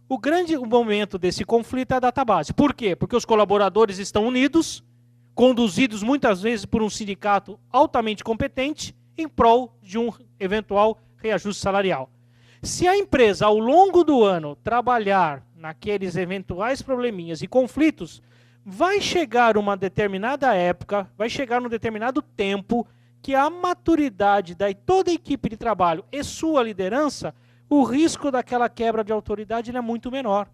S2: O momento desse conflito é a database. Por quê? Porque os colaboradores estão unidos, conduzidos muitas vezes por um sindicato altamente competente, em prol de um eventual reajuste salarial. Se a empresa, ao longo do ano, trabalhar naqueles eventuais probleminhas e conflitos, vai chegar uma determinada época, vai chegar num determinado tempo, que a maturidade da toda a equipe de trabalho e sua liderança, o risco daquela quebra de autoridade é muito menor.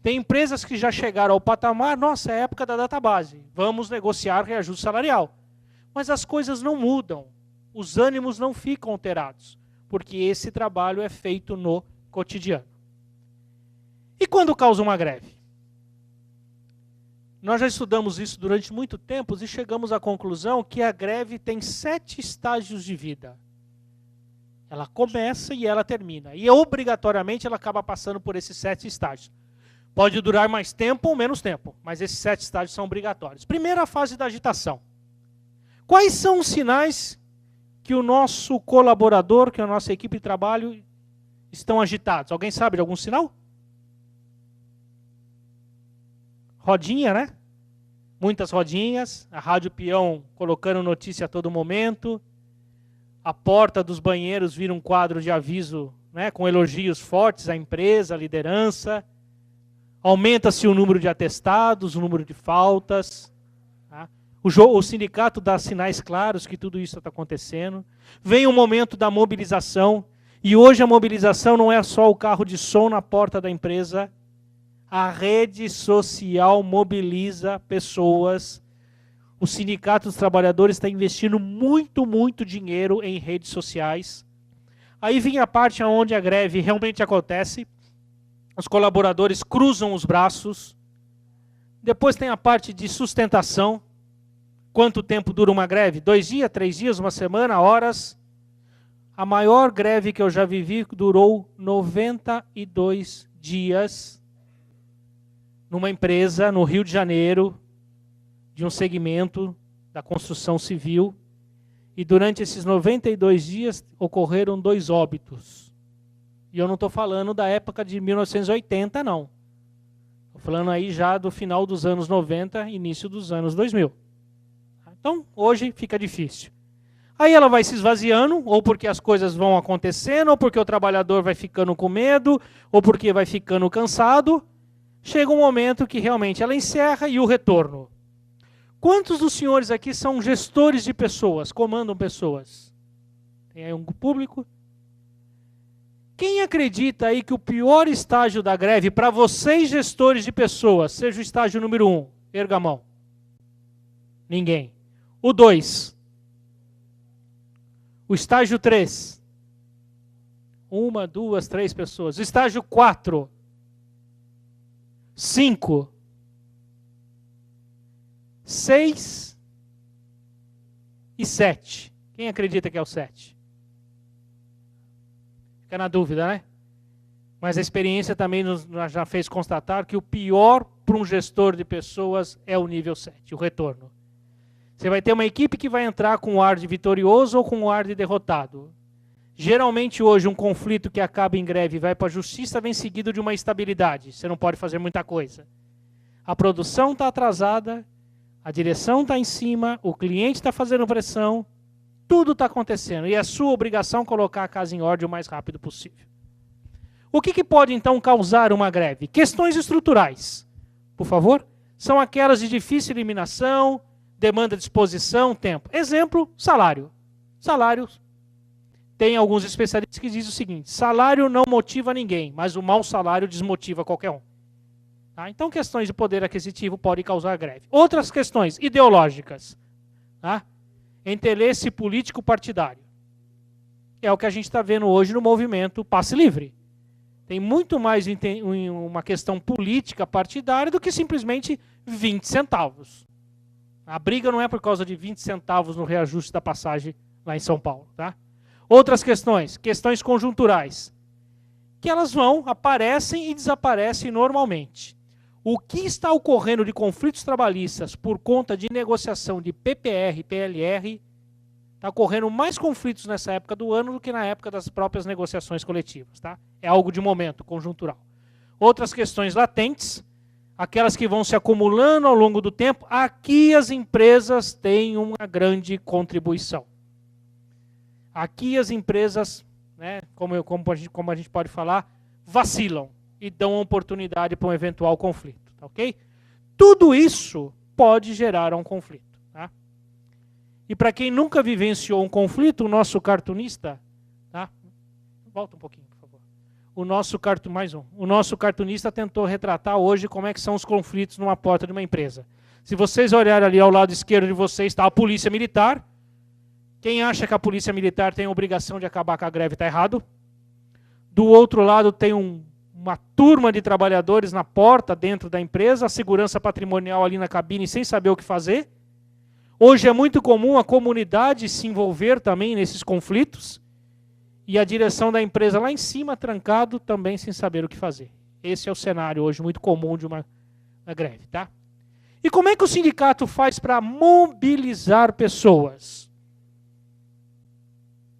S2: Tem empresas que já chegaram ao patamar, nossa, é a época da database, vamos negociar reajuste salarial. Mas as coisas não mudam, os ânimos não ficam alterados, porque esse trabalho é feito no cotidiano. E quando causa uma greve? Nós já estudamos isso durante muito tempo e chegamos à conclusão que a greve tem 7 estágios de vida. Ela começa e ela termina. E obrigatoriamente ela acaba passando por esses 7 estágios. Pode durar mais tempo ou menos tempo, mas esses 7 estágios são obrigatórios. Primeira fase da agitação. Quais são os sinais que o nosso colaborador, que a nossa equipe de trabalho estão agitados? Alguém sabe de algum sinal? Rodinha, né? Muitas rodinhas, a rádio peão colocando notícia a todo momento, a porta dos banheiros vira um quadro de aviso, né, com elogios fortes à empresa, à liderança, aumenta-se o número de atestados, o número de faltas, tá? O sindicato dá sinais claros que tudo isso está acontecendo, vem o momento da mobilização, e hoje a mobilização não é só o carro de som na porta da empresa. A rede social mobiliza pessoas. O Sindicato dos Trabalhadores está investindo muito, muito dinheiro em redes sociais. Aí vem a parte onde a greve realmente acontece. Os colaboradores cruzam os braços. Depois tem a parte de sustentação. Quanto tempo dura uma greve? 2 dias, 3 dias, uma semana, horas? A maior greve que eu já vivi durou 92 dias. Numa empresa no Rio de Janeiro, de um segmento da construção civil, e durante esses 92 dias ocorreram 2 óbitos. E eu não estou falando da época de 1980, não. Estou falando aí já do final dos anos 90, início dos anos 2000. Então, hoje fica difícil. Aí ela vai se esvaziando, ou porque as coisas vão acontecendo, ou porque o trabalhador vai ficando com medo, ou porque vai ficando cansado. Chega um momento que realmente ela encerra e o retorno. Quantos dos senhores aqui são gestores de pessoas, comandam pessoas? Tem aí um público? Quem acredita aí que o pior estágio da greve para vocês gestores de pessoas seja o estágio número 1? Erga a mão. Ninguém. O 2. O estágio 3. 1, 2, 3 pessoas. O estágio 4. 5, 6 e 7. Quem acredita que é o 7? Fica na dúvida, né? Mas a experiência também nos já fez constatar que o pior para um gestor de pessoas é o nível 7, o retorno. Você vai ter uma equipe que vai entrar com um ar de vitorioso ou com um ar de derrotado. Geralmente hoje um conflito que acaba em greve e vai para a justiça vem seguido de uma estabilidade. Você não pode fazer muita coisa. A produção está atrasada, a direção está em cima, o cliente está fazendo pressão, tudo está acontecendo. E é sua obrigação colocar a casa em ordem o mais rápido possível. O que pode então causar uma greve? Questões estruturais, por favor. São aquelas de difícil eliminação, demanda de exposição, tempo. Exemplo, salário. Salário. Tem alguns especialistas que dizem o seguinte: salário não motiva ninguém, mas o mau salário desmotiva qualquer um. Tá? Então, questões de poder aquisitivo podem causar greve. Outras questões ideológicas. Tá? Interesse político partidário. É o que a gente está vendo hoje no movimento Passe Livre. Tem muito mais uma questão política partidária do que simplesmente 20 centavos. A briga não é por causa de 20 centavos no reajuste da passagem lá em São Paulo. Tá? Outras questões, questões conjunturais, que elas aparecem e desaparecem normalmente. O que está ocorrendo de conflitos trabalhistas por conta de negociação de PPR e PLR, está ocorrendo mais conflitos nessa época do ano do que na época das próprias negociações coletivas. Tá? É algo de momento, conjuntural. Outras questões latentes, aquelas que vão se acumulando ao longo do tempo, aqui as empresas têm uma grande contribuição. Aqui as empresas, né, como a gente pode falar, vacilam e dão oportunidade para um eventual conflito. Tá, ok? Tudo isso pode gerar um conflito. Tá? E para quem nunca vivenciou um conflito, o nosso cartunista, tá? Volta um pouquinho, por favor. O nosso cartunista tentou retratar hoje como é que são os conflitos numa porta de uma empresa. Se vocês olharem ali ao lado esquerdo de vocês, está a polícia militar. Quem acha que a polícia militar tem a obrigação de acabar com a greve está errado. Do outro lado tem uma turma de trabalhadores na porta dentro da empresa, a segurança patrimonial ali na cabine sem saber o que fazer. Hoje é muito comum a comunidade se envolver também nesses conflitos e a direção da empresa lá em cima trancado também sem saber o que fazer. Esse é o cenário hoje muito comum de uma greve. Tá? E como é que o sindicato faz para mobilizar pessoas?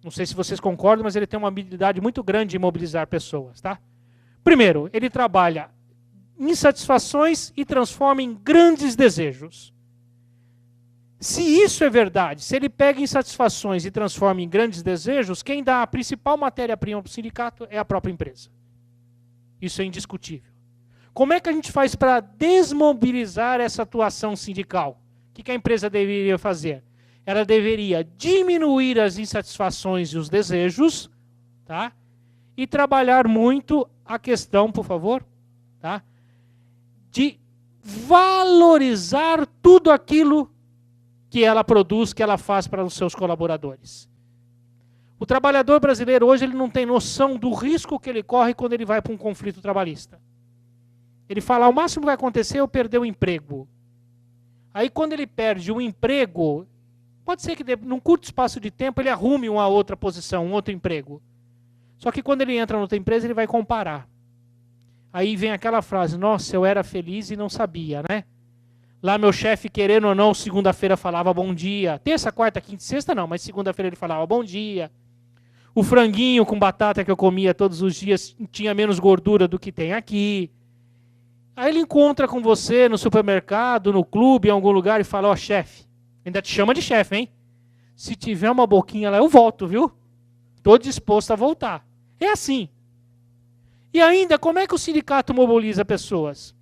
S2: Não sei se vocês concordam, mas ele tem uma habilidade muito grande de mobilizar pessoas. Tá? Primeiro, ele trabalha insatisfações e transforma em grandes desejos. Se isso é verdade, se ele pega insatisfações e transforma em grandes desejos, quem dá a principal matéria-prima para o sindicato é a própria empresa. Isso é indiscutível. Como é que a gente faz para desmobilizar essa atuação sindical? O que a empresa deveria fazer? Ela deveria diminuir as insatisfações e os desejos, tá? E trabalhar muito a questão, por favor, tá? De valorizar tudo aquilo que ela produz, que ela faz para os seus colaboradores. O trabalhador brasileiro hoje ele não tem noção do risco que ele corre quando ele vai para um conflito trabalhista. Ele fala, o máximo que vai acontecer é eu perder o emprego. Aí quando ele perde o emprego, pode ser que num curto espaço de tempo ele arrume uma outra posição, um outro emprego. Só que quando ele entra em outra empresa, ele vai comparar. Aí vem aquela frase, nossa, eu era feliz e não sabia, né? Lá meu chefe, querendo ou não, segunda-feira falava bom dia. Terça, quarta, quinta e sexta não, mas segunda-feira ele falava bom dia. O franguinho com batata que eu comia todos os dias tinha menos gordura do que tem aqui. Aí ele encontra com você no supermercado, no clube, em algum lugar e fala, ó, chefe, ainda te chama de chefe, hein? Se tiver uma boquinha lá, eu volto, viu? Estou disposto a voltar. É assim. E ainda, como é que o sindicato mobiliza pessoas?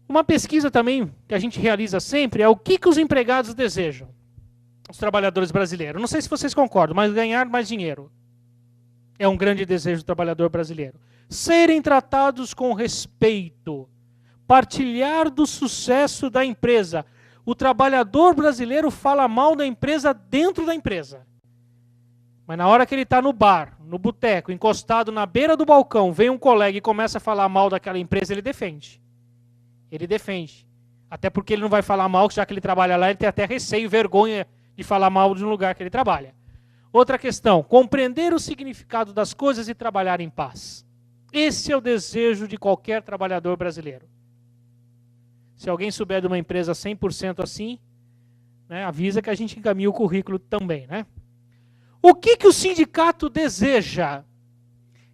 S2: Uma pesquisa também que a gente realiza sempre é o que os empregados desejam, os trabalhadores brasileiros. Não sei se vocês concordam, mas ganhar mais dinheiro é um grande desejo do trabalhador brasileiro. Serem tratados com respeito, partilhar do sucesso da empresa. O trabalhador brasileiro fala mal da empresa dentro da empresa. Mas na hora que ele está no bar, no boteco, encostado na beira do balcão, vem um colega e começa a falar mal daquela empresa, ele defende. Ele defende. Até porque ele não vai falar mal, já que ele trabalha lá, ele tem até receio e vergonha de falar mal de um lugar que ele trabalha. Outra questão, compreender o significado das coisas e trabalhar em paz. Esse é o desejo de qualquer trabalhador brasileiro. Se alguém souber de uma empresa 100% assim, né, avisa que a gente encaminha o currículo também, né? O que o sindicato deseja?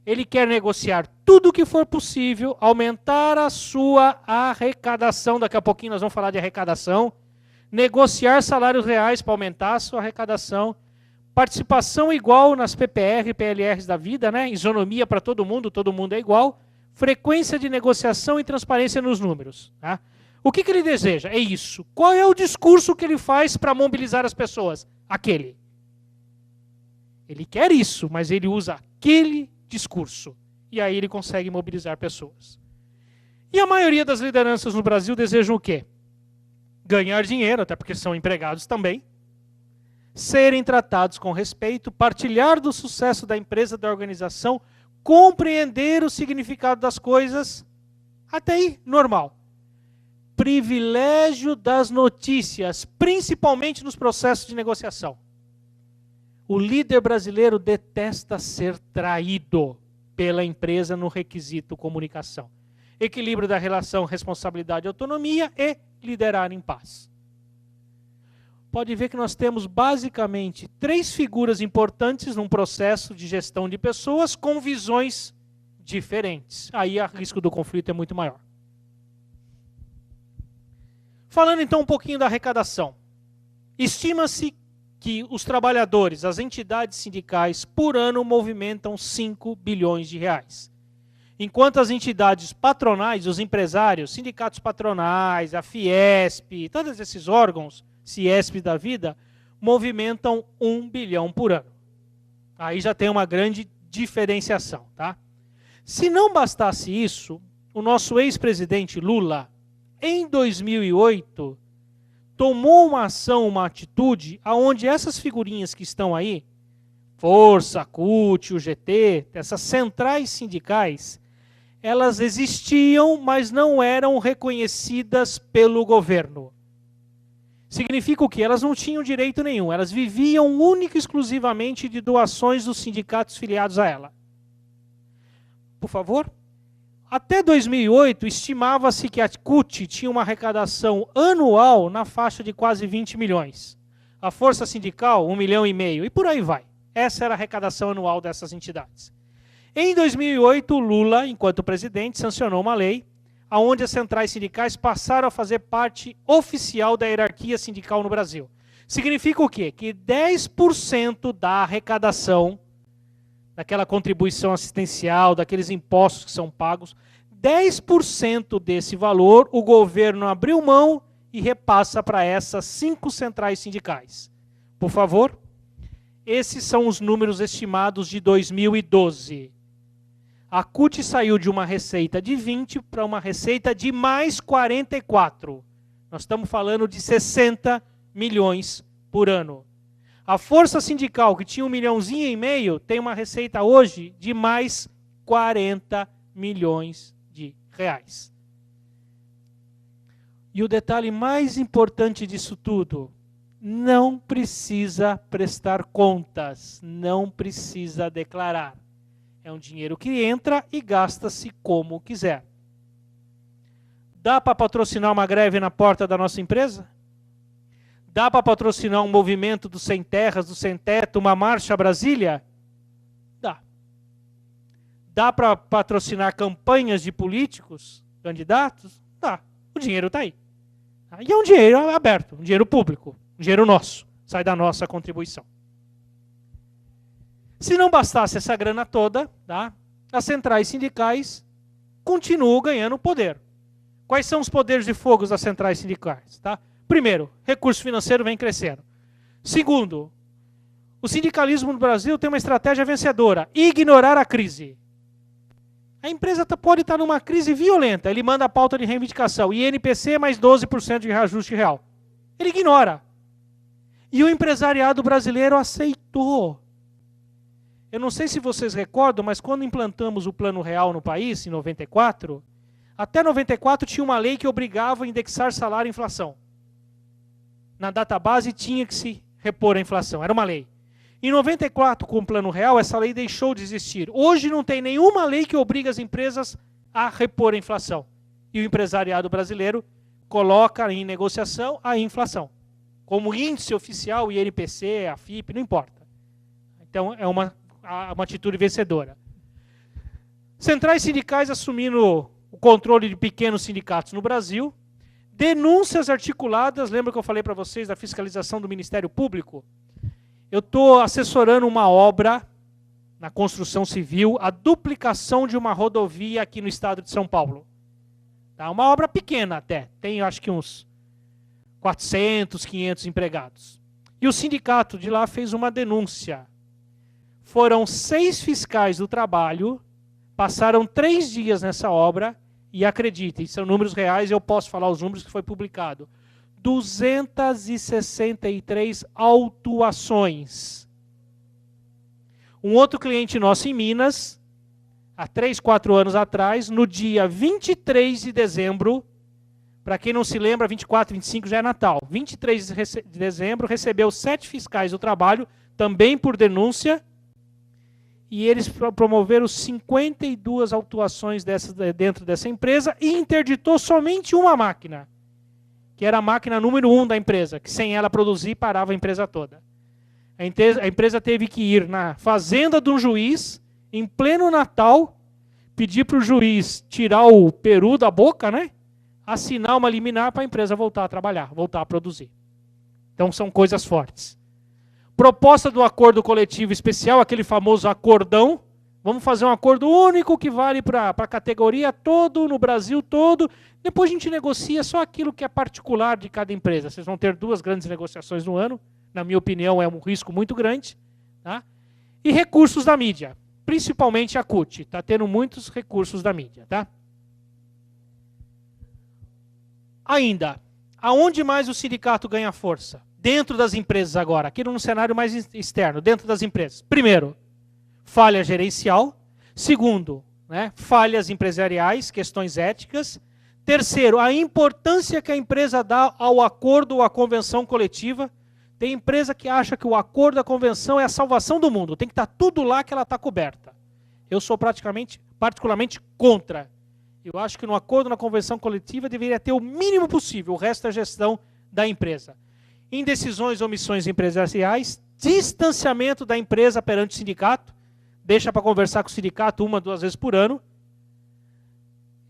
S2: Ele quer negociar tudo o que for possível, aumentar a sua arrecadação, daqui a pouquinho nós vamos falar de arrecadação, negociar salários reais para aumentar a sua arrecadação, participação igual nas PPR e PLRs da vida, né? Isonomia para todo mundo é igual, frequência de negociação e transparência nos números. Tá? O que ele deseja? É isso. Qual é o discurso que ele faz para mobilizar as pessoas? Aquele. Ele quer isso, mas ele usa aquele discurso. E aí ele consegue mobilizar pessoas. E a maioria das lideranças no Brasil desejam o quê? Ganhar dinheiro, até porque são empregados também. Serem tratados com respeito, partilhar do sucesso da empresa, da organização, compreender o significado das coisas, até aí, normal. Privilégio das notícias, principalmente nos processos de negociação. O líder brasileiro detesta ser traído pela empresa no requisito comunicação. Equilíbrio da relação responsabilidade e autonomia e liderar em paz. Pode ver que nós temos basicamente 3 figuras importantes num processo de gestão de pessoas com visões diferentes. Aí o risco do conflito é muito maior. Falando então um pouquinho da arrecadação. Estima-se que os trabalhadores, as entidades sindicais, por ano movimentam 5 bilhões de reais. Enquanto as entidades patronais, os empresários, sindicatos patronais, a Fiesp, todos esses órgãos, Ciesp da vida, movimentam 1 bilhão por ano. Aí já tem uma grande diferenciação. Tá? Se não bastasse isso, o nosso ex-presidente Lula, em 2008, tomou uma ação, uma atitude, onde essas figurinhas que estão aí, Força, CUT, UGT, essas centrais sindicais, elas existiam, mas não eram reconhecidas pelo governo. Significa o quê? Elas não tinham direito nenhum, elas viviam única e exclusivamente de doações dos sindicatos filiados a ela. Por favor? Até 2008, estimava-se que a CUT tinha uma arrecadação anual na faixa de quase 20 milhões. A Força Sindical, 1,5 milhão, e por aí vai. Essa era a arrecadação anual dessas entidades. Em 2008, Lula, enquanto presidente, sancionou uma lei onde as centrais sindicais passaram a fazer parte oficial da hierarquia sindical no Brasil. Significa o quê? Que 10% da arrecadação, daquela contribuição assistencial, daqueles impostos que são pagos, 10% desse valor o governo abriu mão e repassa para essas 5 centrais sindicais. Por favor, esses são os números estimados de 2012. A CUT saiu de uma receita de 20 para uma receita de mais 44. Nós estamos falando de 60 milhões por ano. A Força Sindical, que tinha 1,5 milhão, tem uma receita hoje de mais 40 milhões de reais. E o detalhe mais importante disso tudo, não precisa prestar contas, não precisa declarar. É um dinheiro que entra e gasta-se como quiser. Dá para patrocinar uma greve na porta da nossa empresa? Dá para patrocinar um movimento dos sem terras, do sem teto, uma marcha a Brasília? Dá. Dá para patrocinar campanhas de políticos, candidatos? Dá. O dinheiro está aí. E é um dinheiro aberto, um dinheiro público, um dinheiro nosso. Sai da nossa contribuição. Se não bastasse essa grana toda, tá, as centrais sindicais continuam ganhando poder. Quais são os poderes de fogo das centrais sindicais? Tá? Primeiro, recurso financeiro vem crescendo. Segundo, o sindicalismo no Brasil tem uma estratégia vencedora, ignorar a crise. A empresa pode estar numa crise violenta, ele manda a pauta de reivindicação, INPC mais 12% de reajuste real. Ele ignora. E o empresariado brasileiro aceitou. Eu não sei se vocês recordam, mas quando implantamos o Plano Real no país, em 94, até 94 tinha uma lei que obrigava a indexar salário e inflação. Na database tinha que se repor a inflação, era uma lei. Em 94, com o Plano Real, essa lei deixou de existir. Hoje não tem nenhuma lei que obriga as empresas a repor a inflação. E o empresariado brasileiro coloca em negociação a inflação. Como índice oficial, INPC, a FIP, não importa. Então, é uma atitude vencedora. Centrais sindicais assumindo o controle de pequenos sindicatos no Brasil. Denúncias articuladas, lembra que eu falei para vocês da fiscalização do Ministério Público? Eu estou assessorando uma obra na construção civil, a duplicação de uma rodovia aqui no estado de São Paulo. Tá? Uma obra pequena até, tem acho que uns 400, 500 empregados. E o sindicato de lá fez uma denúncia. Foram 6 fiscais do trabalho, passaram 3 dias nessa obra, e acreditem, são números reais, eu posso falar os números que foi publicado. 263 autuações. Um outro cliente nosso em Minas, há 3, 4 anos atrás, no dia 23 de dezembro, para quem não se lembra, 24, 25 já é Natal. 23 de dezembro, recebeu 7 fiscais do trabalho, também por denúncia, e eles promoveram 52 autuações dentro dessa empresa e interditou somente uma máquina, que era a máquina número 1 da empresa, que sem ela produzir, parava a empresa toda. A empresa teve que ir na fazenda de um juiz, em pleno Natal, pedir para o juiz tirar o peru da boca, né? Assinar uma liminar para a empresa voltar a trabalhar, voltar a produzir. Então são coisas fortes. Proposta do acordo coletivo especial, aquele famoso acordão. Vamos fazer um acordo único que vale para a categoria todo, no Brasil todo. Depois a gente negocia só aquilo que é particular de cada empresa. Vocês vão ter 2 grandes negociações no ano. Na minha opinião, é um risco muito grande. Tá? E recursos da mídia, principalmente a CUT. Está tendo muitos recursos da mídia. Tá? Ainda, aonde mais o sindicato ganha força? Dentro das empresas agora, aqui num cenário mais externo, dentro das empresas. Primeiro, falha gerencial. Segundo, né, falhas empresariais, questões éticas. Terceiro, a importância que a empresa dá ao acordo ou à convenção coletiva. Tem empresa que acha que o acordo, a convenção é a salvação do mundo. Tem que estar tudo lá que ela está coberta. Eu sou particularmente contra. Eu acho que no acordo, na convenção coletiva, deveria ter o mínimo possível. O resto é a gestão da empresa. Indecisões, omissões empresariais, distanciamento da empresa perante o sindicato, deixa para conversar com o sindicato 1, 2 vezes por ano,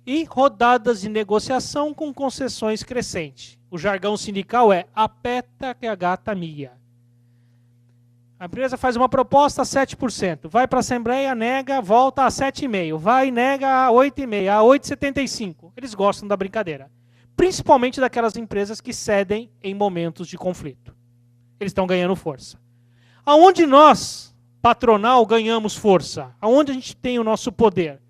S2: e rodadas de negociação com concessões crescentes. O jargão sindical é apeta que a gata mia. A empresa faz uma proposta a 7%, vai para a Assembleia, nega, volta a 7,5%, vai e nega a 8,5%, a 8,75%. Eles gostam da brincadeira. Principalmente daquelas empresas que cedem em momentos de conflito. Eles estão ganhando força. Aonde nós, patronal, ganhamos força? Aonde a gente tem o nosso poder?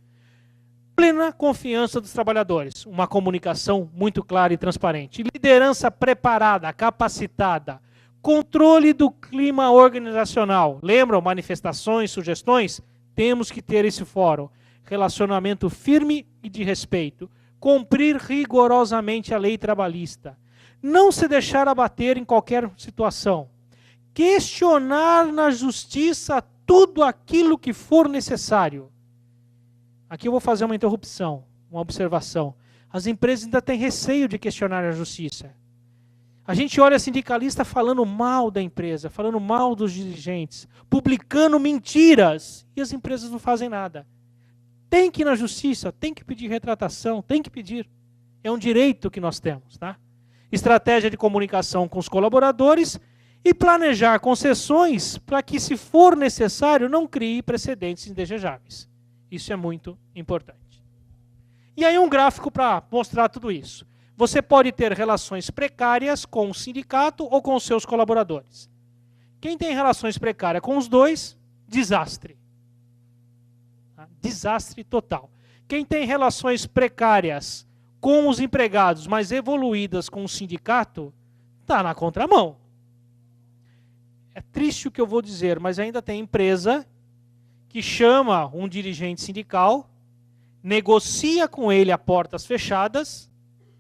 S2: Plena confiança dos trabalhadores. Uma comunicação muito clara e transparente. Liderança preparada, capacitada. Controle do clima organizacional. Lembram? Manifestações, sugestões? Temos que ter esse fórum. Relacionamento firme e de respeito. Cumprir rigorosamente a lei trabalhista. Não se deixar abater em qualquer situação. Questionar na justiça tudo aquilo que for necessário. Aqui eu vou fazer uma interrupção, uma observação. As empresas ainda têm receio de questionar a justiça. A gente olha sindicalista falando mal da empresa, falando mal dos dirigentes, publicando mentiras, e as empresas não fazem nada. Tem que ir na justiça, tem que pedir retratação, tem que pedir. É um direito que nós temos. Tá? Estratégia de comunicação com os colaboradores e planejar concessões para que, se for necessário, não crie precedentes indesejáveis. Isso é muito importante. E aí um gráfico para mostrar tudo isso. Você pode ter relações precárias com o sindicato ou com os seus colaboradores. Quem tem relações precárias com os dois, desastre. Desastre total. Quem tem relações precárias com os empregados, mas evoluídas com o sindicato, está na contramão. É triste o que eu vou dizer, mas ainda tem empresa que chama um dirigente sindical, negocia com ele a portas fechadas,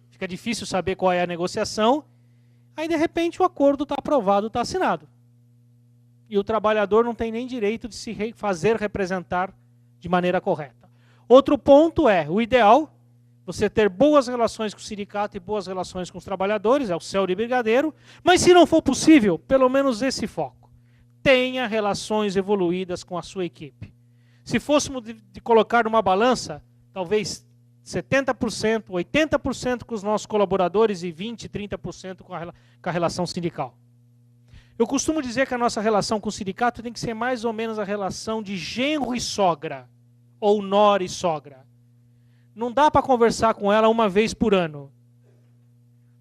S2: fica difícil saber qual é a negociação, aí de repente o acordo está aprovado, está assinado. E o trabalhador não tem nem direito de se fazer representar de maneira correta. Outro ponto é, o ideal, você ter boas relações com o sindicato e boas relações com os trabalhadores, é o céu de brigadeiro, mas se não for possível, pelo menos esse foco. Tenha relações evoluídas com a sua equipe. Se fôssemos de colocar numa balança, talvez 70%, 80% com os nossos colaboradores e 20%, 30% com a relação sindical. Eu costumo dizer que a nossa relação com o sindicato tem que ser mais ou menos a relação de genro e sogra, ou nora e sogra. Não dá para conversar com ela uma vez por ano.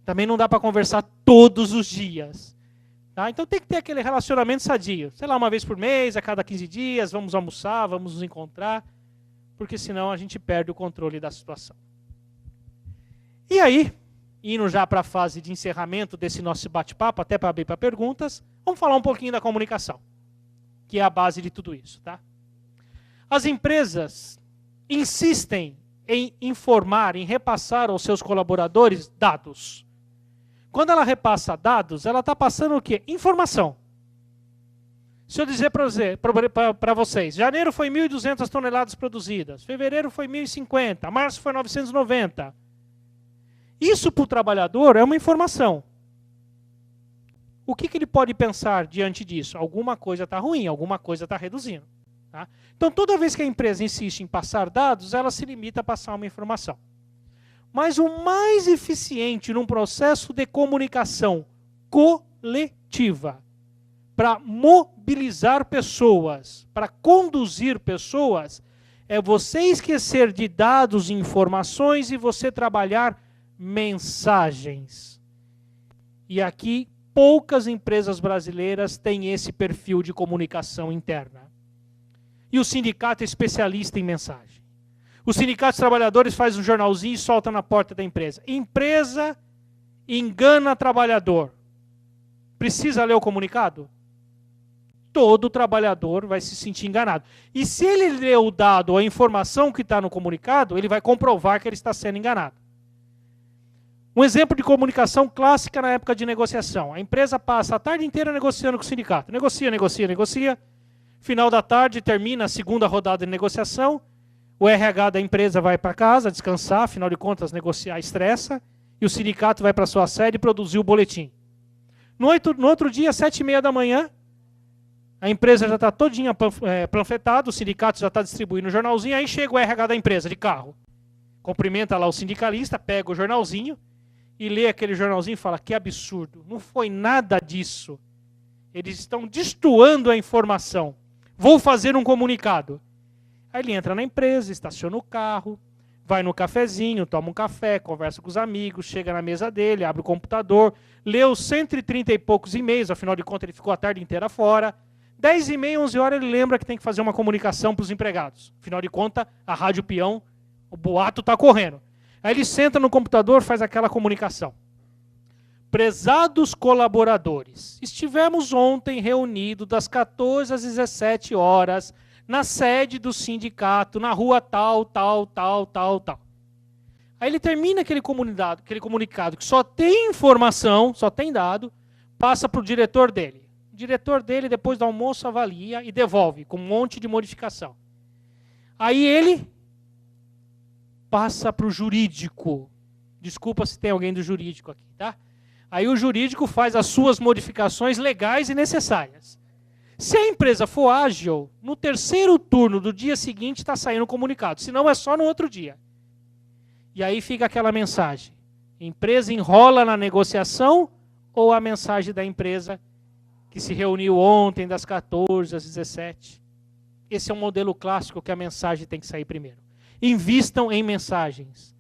S2: Também não dá para conversar todos os dias. Tá? Então tem que ter aquele relacionamento sadio. Sei lá, uma vez por mês, a cada 15 dias, vamos almoçar, vamos nos encontrar, porque senão a gente perde o controle da situação. E aí, indo já para a fase de encerramento desse nosso bate-papo, até para abrir para perguntas, vamos falar um pouquinho da comunicação, que é a base de tudo isso. Tá? As empresas insistem em informar, em repassar aos seus colaboradores dados. Quando ela repassa dados, ela está passando o quê? Informação. Se eu dizer para vocês, janeiro foi 1.200 toneladas produzidas, fevereiro foi 1.050, março foi 990. Isso para o trabalhador é uma informação. O que ele pode pensar diante disso? Alguma coisa está ruim, alguma coisa está reduzindo. Tá? Então, toda vez que a empresa insiste em passar dados, ela se limita a passar uma informação. Mas o mais eficiente num processo de comunicação coletiva, para mobilizar pessoas, para conduzir pessoas, é você esquecer de dados e informações e você trabalhar mensagens. E aqui, poucas empresas brasileiras têm esse perfil de comunicação interna. E o sindicato é especialista em mensagem. O sindicato dos trabalhadores faz um jornalzinho e solta na porta da empresa. Empresa engana trabalhador. Precisa ler o comunicado? Todo trabalhador vai se sentir enganado. E se ele ler o dado ou a informação que está no comunicado, ele vai comprovar que ele está sendo enganado. Um exemplo de comunicação clássica na época de negociação. A empresa passa a tarde inteira negociando com o sindicato. Negocia, negocia, negocia. Final da tarde, termina a segunda rodada de negociação. O RH da empresa vai para casa descansar, afinal de contas, negociar estressa. E o sindicato vai para sua sede produzir o boletim. No outro dia, 7h30 da manhã, a empresa já está todinha panfletada, o sindicato já está distribuindo o jornalzinho, aí chega o RH da empresa de carro. Cumprimenta lá o sindicalista, pega o jornalzinho e lê aquele jornalzinho e fala, que absurdo, não foi nada disso. Eles estão destoando a informação. Vou fazer um comunicado. Aí ele entra na empresa, estaciona o carro, vai no cafezinho, toma um café, conversa com os amigos, chega na mesa dele, abre o computador, lê os 130 e poucos e-mails, afinal de contas ele ficou a tarde inteira fora. 10h30, 11h, ele lembra que tem que fazer uma comunicação para os empregados. Afinal de contas, a Rádio Peão, o boato está correndo. Aí ele senta no computador, faz aquela comunicação. Prezados colaboradores, estivemos ontem reunidos das 14 às 17 horas na sede do sindicato, na rua tal, tal, tal, tal, tal. Aí ele termina aquele comunicado que só tem informação, só tem dado, passa para o diretor dele. O diretor dele, depois do almoço, avalia e devolve com um monte de modificação. Aí ele passa para o jurídico. Desculpa se tem alguém do jurídico aqui, tá? Aí o jurídico faz as suas modificações legais e necessárias. Se a empresa for ágil, no terceiro turno do dia seguinte está saindo o comunicado, senão é só no outro dia. E aí fica aquela mensagem. A empresa enrola na negociação ou a mensagem da empresa que se reuniu ontem das 14 às 17? Esse é um modelo clássico que a mensagem tem que sair primeiro. Invistam em mensagens.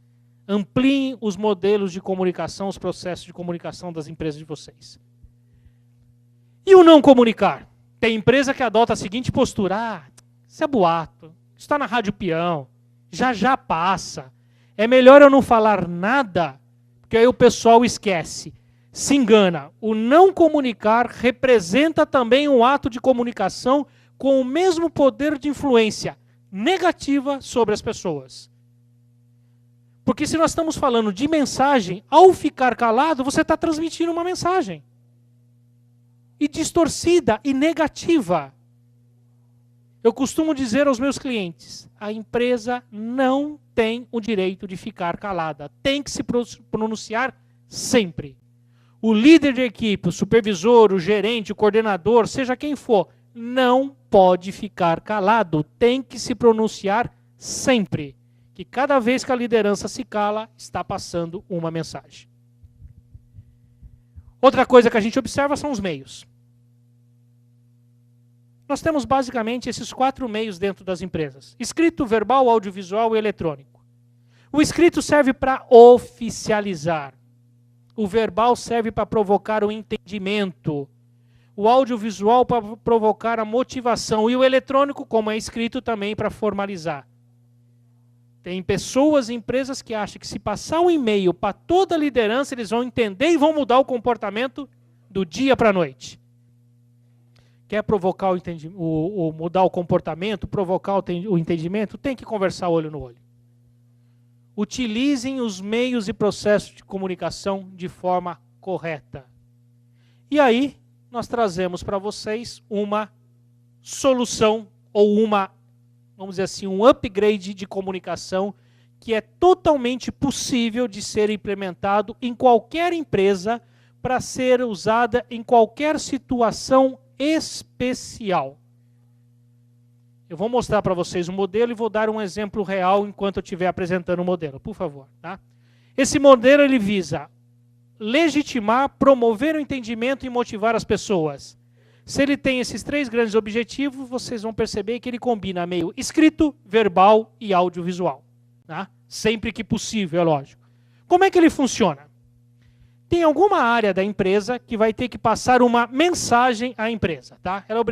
S2: Ampliem os modelos de comunicação, os processos de comunicação das empresas de vocês. E o não comunicar? Tem empresa que adota a seguinte postura. Ah, isso é boato. Está na Rádio Peão. Já passa. É melhor eu não falar nada, porque aí o pessoal esquece. Se engana. O não comunicar representa também um ato de comunicação com o mesmo poder de influência negativa sobre as pessoas. Porque se nós estamos falando de mensagem, ao ficar calado, você está transmitindo uma mensagem. E distorcida e negativa. Eu costumo dizer aos meus clientes, a empresa não tem o direito de ficar calada. Tem que se pronunciar sempre. O líder de equipe, o supervisor, o gerente, o coordenador, seja quem for, não pode ficar calado. Tem que se pronunciar sempre. Que cada vez que a liderança se cala, está passando uma mensagem. Outra coisa que a gente observa são os meios. Nós temos basicamente esses 4 meios dentro das empresas. Escrito, verbal, audiovisual e eletrônico. O escrito serve para oficializar. O verbal serve para provocar o entendimento. O audiovisual para provocar a motivação. E o eletrônico, como é escrito, também para formalizar. Tem pessoas e empresas que acham que se passar um e-mail para toda a liderança, eles vão entender e vão mudar o comportamento do dia para a noite. Quer provocar mudar o comportamento, provocar o entendimento, tem que conversar olho no olho. Utilizem os meios e processos de comunicação de forma correta. E aí, nós trazemos para vocês uma solução ou vamos dizer assim, um upgrade de comunicação que é totalmente possível de ser implementado em qualquer empresa para ser usada em qualquer situação especial. Eu vou mostrar para vocês o modelo e vou dar um exemplo real enquanto eu estiver apresentando o modelo, por favor. Tá? Esse modelo ele visa legitimar, promover o entendimento e motivar as pessoas. Se ele tem esses 3 grandes objetivos, vocês vão perceber que ele combina meio escrito, verbal e audiovisual. Tá? Sempre que possível, é lógico. Como é que ele funciona? Tem alguma área da empresa que vai ter que passar uma mensagem à empresa. Tá? Ela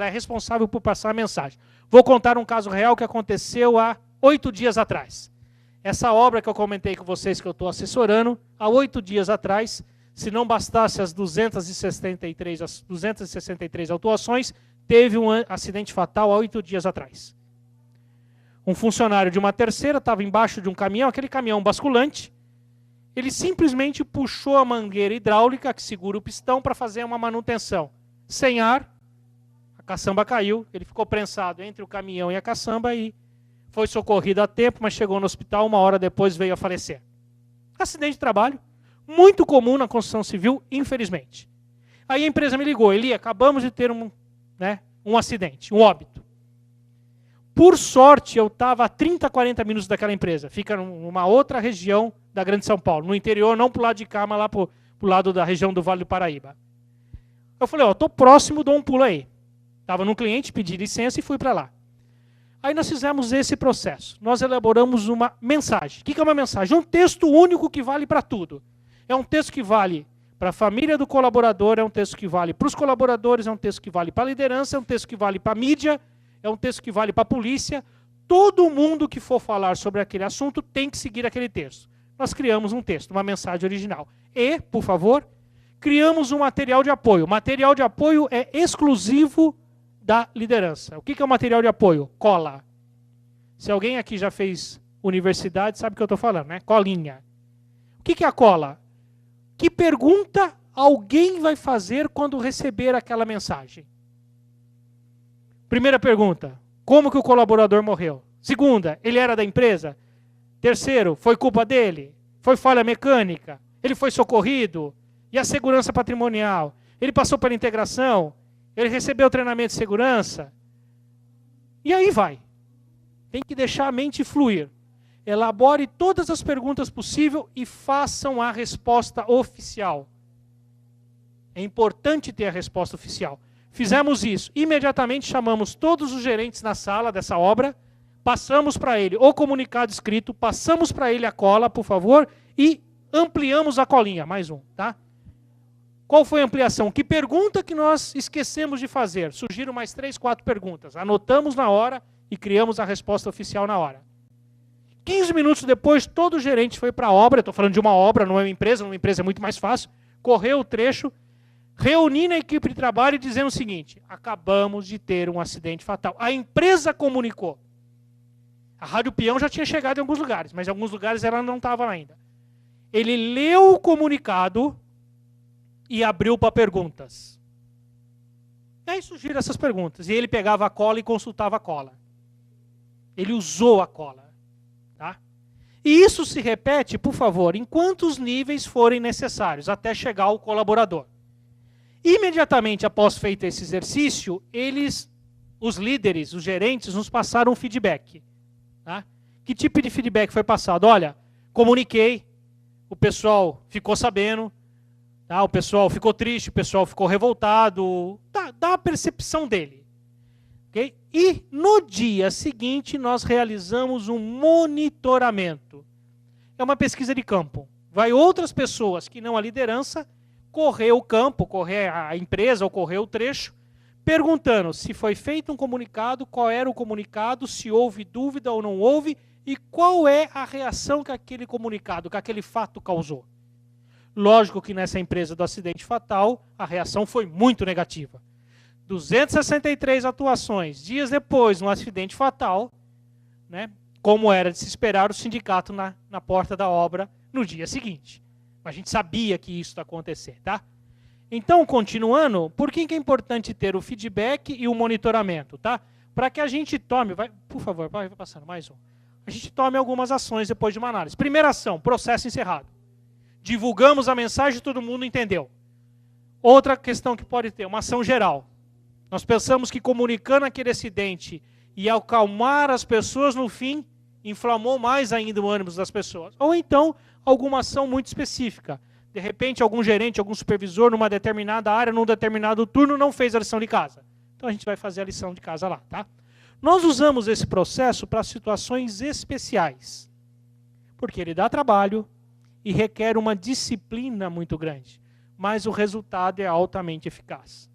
S2: é responsável por passar a mensagem. Vou contar um caso real que aconteceu há 8 dias atrás. Essa obra que eu comentei com vocês que eu estou assessorando, há 8 dias atrás, se não bastasse as 263 autuações, teve um acidente fatal há 8 dias atrás. Um funcionário de uma terceira estava embaixo de um caminhão, aquele caminhão basculante, ele simplesmente puxou a mangueira hidráulica que segura o pistão para fazer uma manutenção. Sem ar, a caçamba caiu, ele ficou prensado entre o caminhão e a caçamba e foi socorrido a tempo, mas chegou no hospital, 1 hora depois veio a falecer. Acidente de trabalho, muito comum na construção civil, infelizmente. Aí a empresa me ligou, Eli, acabamos de ter um acidente, um óbito. Por sorte, eu estava a 30, 40 minutos daquela empresa. Fica numa outra região da Grande São Paulo. No interior, não para o lado de cá, mas lá para o lado da região do Vale do Paraíba. Eu falei, estou próximo, dou um pulo aí. Estava no cliente, pedi licença e fui para lá. Aí nós fizemos esse processo. Nós elaboramos uma mensagem. O que é uma mensagem? Um texto único que vale para tudo. É um texto que vale para a família do colaborador, é um texto que vale para os colaboradores, é um texto que vale para a liderança, é um texto que vale para a mídia, é um texto que vale para a polícia. Todo mundo que for falar sobre aquele assunto tem que seguir aquele texto. Nós criamos um texto, uma mensagem original. E, por favor, criamos um material de apoio. O material de apoio é exclusivo da liderança. O que é o material de apoio? Cola. Se alguém aqui já fez universidade, sabe o que eu estou falando, né? Colinha. O que é a cola? Que pergunta alguém vai fazer quando receber aquela mensagem? Primeira pergunta, como que o colaborador morreu? Segunda, ele era da empresa? Terceiro, foi culpa dele? Foi falha mecânica? Ele foi socorrido? E a segurança patrimonial? Ele passou pela integração? Ele recebeu treinamento de segurança? E aí vai. Tem que deixar a mente fluir. Elabore todas as perguntas possíveis e façam a resposta oficial. É importante ter a resposta oficial. Fizemos isso. Imediatamente chamamos todos os gerentes na sala dessa obra, passamos para ele o comunicado escrito, passamos para ele a cola, por favor, e ampliamos a colinha. Mais um, tá? Qual foi a ampliação? Que pergunta que nós esquecemos de fazer? Surgiram mais 3, 4 perguntas. Anotamos na hora e criamos a resposta oficial na hora. 15 minutos depois, todo gerente foi para a obra, estou falando de uma obra, não é uma empresa é muito mais fácil, correu o trecho, reunindo a equipe de trabalho e dizendo o seguinte, acabamos de ter um acidente fatal. A empresa comunicou. A Rádio Peão já tinha chegado em alguns lugares, mas em alguns lugares ela não estava ainda. Ele leu o comunicado e abriu para perguntas. E aí surgiram essas perguntas. E ele pegava a cola e consultava a cola. Ele usou a cola. Tá? E isso se repete, por favor, em quantos níveis forem necessários, até chegar ao colaborador. Imediatamente após feito esse exercício, os líderes, os gerentes, nos passaram um feedback. Tá? Que tipo de feedback foi passado? Olha, comuniquei, o pessoal ficou sabendo, tá? O pessoal ficou triste, o pessoal ficou revoltado, dá a percepção dele. Okay? E no dia seguinte nós realizamos um monitoramento. É uma pesquisa de campo. Vai outras pessoas que não a liderança correr o campo, correr a empresa ou correr o trecho, perguntando se foi feito um comunicado, qual era o comunicado, se houve dúvida ou não houve, e qual é a reação que aquele comunicado, que aquele fato causou. Lógico que nessa empresa do acidente fatal, a reação foi muito negativa. 263 atuações, dias depois, no acidente fatal, né, como era de se esperar, o sindicato na porta da obra no dia seguinte. A gente sabia que isso ia acontecer, tá? Então, continuando, por que é importante ter o feedback e o monitoramento, tá? Para que a gente tome, por favor, vai passando mais um. A gente tome algumas ações depois de uma análise. Primeira ação, processo encerrado. Divulgamos a mensagem e todo mundo entendeu. Outra questão que pode ter, uma ação geral. Nós pensamos que comunicando aquele acidente e acalmar as pessoas, no fim, inflamou mais ainda o ânimo das pessoas. Ou então, alguma ação muito específica. De repente, algum gerente, algum supervisor, numa determinada área, num determinado turno, não fez a lição de casa. Então, a gente vai fazer a lição de casa lá, tá? Nós usamos esse processo para situações especiais. Porque ele dá trabalho e requer uma disciplina muito grande. Mas o resultado é altamente eficaz.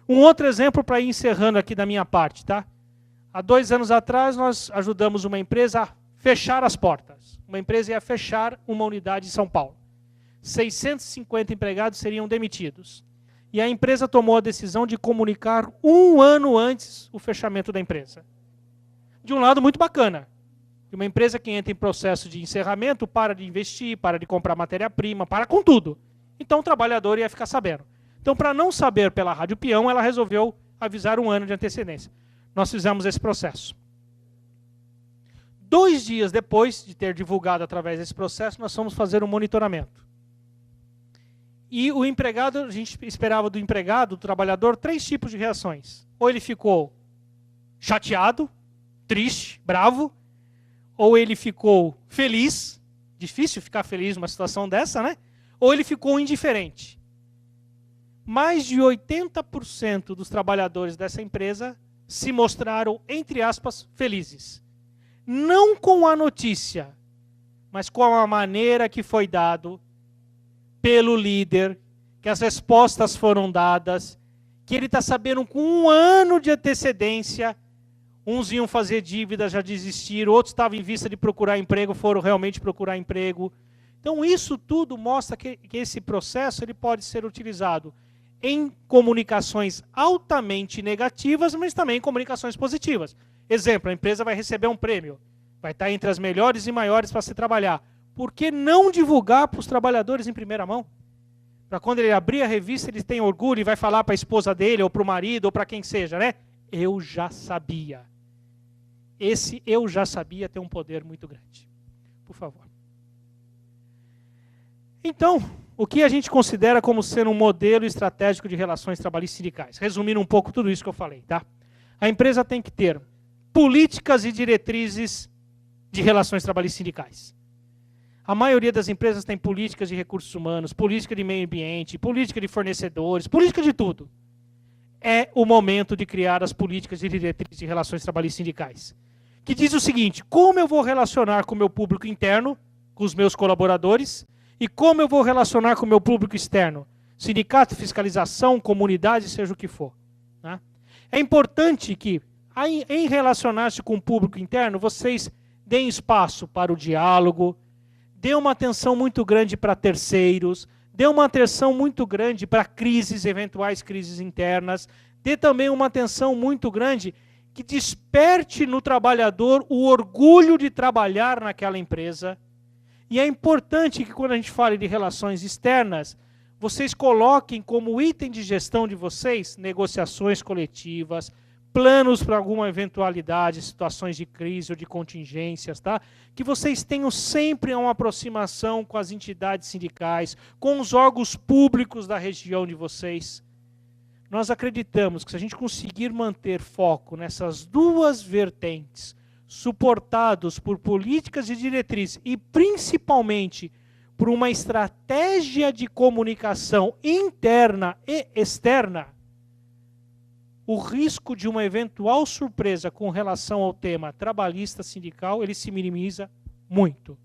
S2: Um outro exemplo para ir encerrando aqui da minha parte, tá? Há 2 anos atrás, nós ajudamos uma empresa a fechar as portas. Uma empresa ia fechar uma unidade em São Paulo. 650 empregados seriam demitidos. E a empresa tomou a decisão de comunicar 1 ano antes o fechamento da empresa. De um lado, muito bacana. Uma empresa que entra em processo de encerramento para de investir, para de comprar matéria-prima, para com tudo. Então o trabalhador ia ficar sabendo. Então, para não saber pela Rádio Peão, ela resolveu avisar 1 ano de antecedência. Nós fizemos esse processo. 2 dias depois de ter divulgado através desse processo, nós fomos fazer um monitoramento. E o empregado, a gente esperava do empregado, do trabalhador, 3 tipos de reações. Ou ele ficou chateado, triste, bravo, ou ele ficou feliz, difícil ficar feliz numa situação dessa, né? Ou ele ficou indiferente. Mais de 80% dos trabalhadores dessa empresa se mostraram, entre aspas, felizes. Não com a notícia, mas com a maneira que foi dado pelo líder, que as respostas foram dadas, que ele está sabendo com 1 ano de antecedência. Uns iam fazer dívida, já desistiram, outros estavam em vista de procurar emprego, foram realmente procurar emprego. Então isso tudo mostra que esse processo ele pode ser utilizado em comunicações altamente negativas, mas também em comunicações positivas. Exemplo, a empresa vai receber um prêmio, vai estar entre as melhores e maiores para se trabalhar. Por que não divulgar para os trabalhadores em primeira mão? Para quando ele abrir a revista, ele tem orgulho e vai falar para a esposa dele, ou para o marido, ou para quem seja, né? Eu já sabia. Esse eu já sabia tem um poder muito grande. Por favor. Então, o que a gente considera como sendo um modelo estratégico de relações trabalhistas sindicais? Resumindo um pouco tudo isso que eu falei, tá? A empresa tem que ter políticas e diretrizes de relações trabalhistas sindicais. A maioria das empresas tem políticas de recursos humanos, política de meio ambiente, política de fornecedores, política de tudo. É o momento de criar as políticas e diretrizes de relações trabalhistas sindicais. Que diz o seguinte: como eu vou relacionar com o meu público interno, com os meus colaboradores, e como eu vou relacionar com o meu público externo? Sindicato, fiscalização, comunidade, seja o que for. Né? É importante que, em relacionar-se com o público interno, vocês deem espaço para o diálogo, dê uma atenção muito grande para terceiros, dê uma atenção muito grande para crises, eventuais crises internas, dê também uma atenção muito grande que desperte no trabalhador o orgulho de trabalhar naquela empresa. E é importante que quando a gente fale de relações externas, vocês coloquem como item de gestão de vocês negociações coletivas, planos para alguma eventualidade, situações de crise ou de contingências, tá? Que vocês tenham sempre uma aproximação com as entidades sindicais, com os órgãos públicos da região de vocês. Nós acreditamos que se a gente conseguir manter foco nessas duas vertentes, suportados por políticas de diretriz e principalmente por uma estratégia de comunicação interna e externa, o risco de uma eventual surpresa com relação ao tema trabalhista sindical, ele se minimiza muito.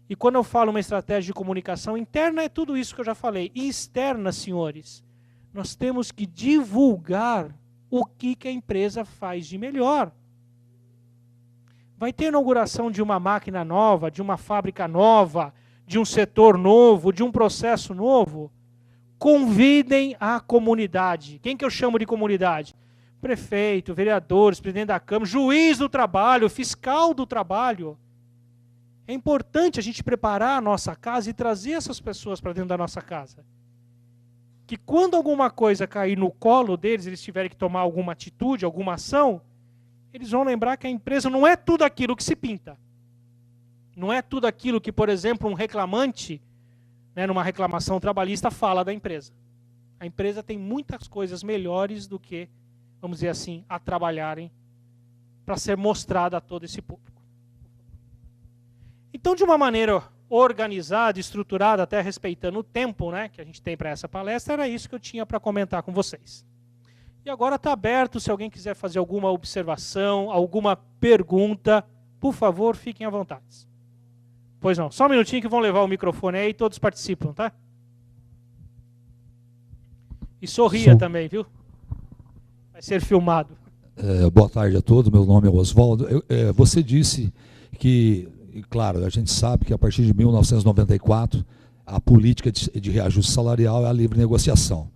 S2: E quando eu falo uma estratégia de comunicação interna, é tudo isso que eu já falei. E externa, senhores, nós temos que divulgar o que a empresa faz de melhor. Vai ter inauguração de uma máquina nova, de uma fábrica nova, de um setor novo, de um processo novo. Convidem a comunidade. Quem que eu chamo de comunidade? Prefeito, vereadores, presidente da Câmara, juiz do trabalho, fiscal do trabalho. É importante a gente preparar a nossa casa e trazer essas pessoas para dentro da nossa casa. Que quando alguma coisa cair no colo deles, eles tiverem que tomar alguma atitude, alguma ação, eles vão lembrar que a empresa não é tudo aquilo que se pinta. Não é tudo aquilo que, por exemplo, um reclamante, numa reclamação trabalhista, fala da empresa. A empresa tem muitas coisas melhores do que, vamos dizer assim, a trabalharem para ser mostrada a todo esse público. Então, de uma maneira organizada, estruturada, até respeitando o tempo, que a gente tem para essa palestra, era isso que eu tinha para comentar com vocês. E agora está aberto, se alguém quiser fazer alguma observação, alguma pergunta, por favor, fiquem à vontade. Pois não, só um minutinho que vão levar o microfone aí e todos participam, tá? E sorria também, viu? Vai ser filmado.
S3: Boa tarde a todos, meu nome é Oswaldo. Você disse que, claro, a gente sabe que a partir de 1994, a política de reajuste salarial é a livre negociação.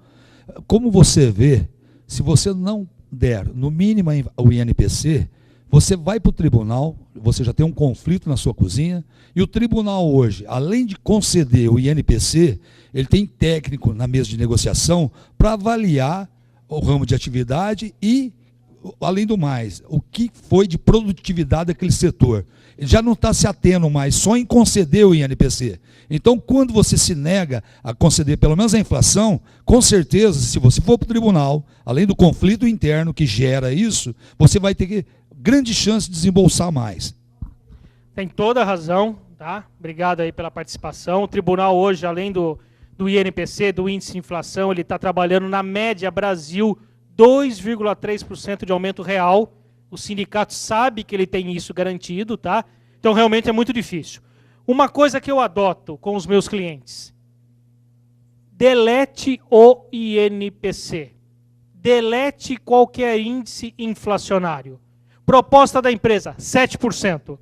S3: Como você vê, se você não der, no mínimo, o INPC, você vai para o tribunal, você já tem um conflito na sua cozinha, e o tribunal hoje, além de conceder o INPC, ele tem técnico na mesa de negociação para avaliar o ramo de atividade e, além do mais, o que foi de produtividade daquele setor. Ele já não está se atendo mais só em conceder o INPC. Então, quando você se nega a conceder pelo menos a inflação, com certeza, se você for para o tribunal, além do conflito interno que gera isso, você vai ter grande chance de desembolsar mais.
S2: Tem toda a razão, tá? Obrigado aí pela participação. O tribunal hoje, além do INPC, do índice de inflação, ele está trabalhando na média Brasil 2,3% de aumento real. O sindicato sabe que ele tem isso garantido, tá? Então realmente é muito difícil. Uma coisa que eu adoto com os meus clientes: delete o INPC. Delete qualquer índice inflacionário. Proposta da empresa, 7%.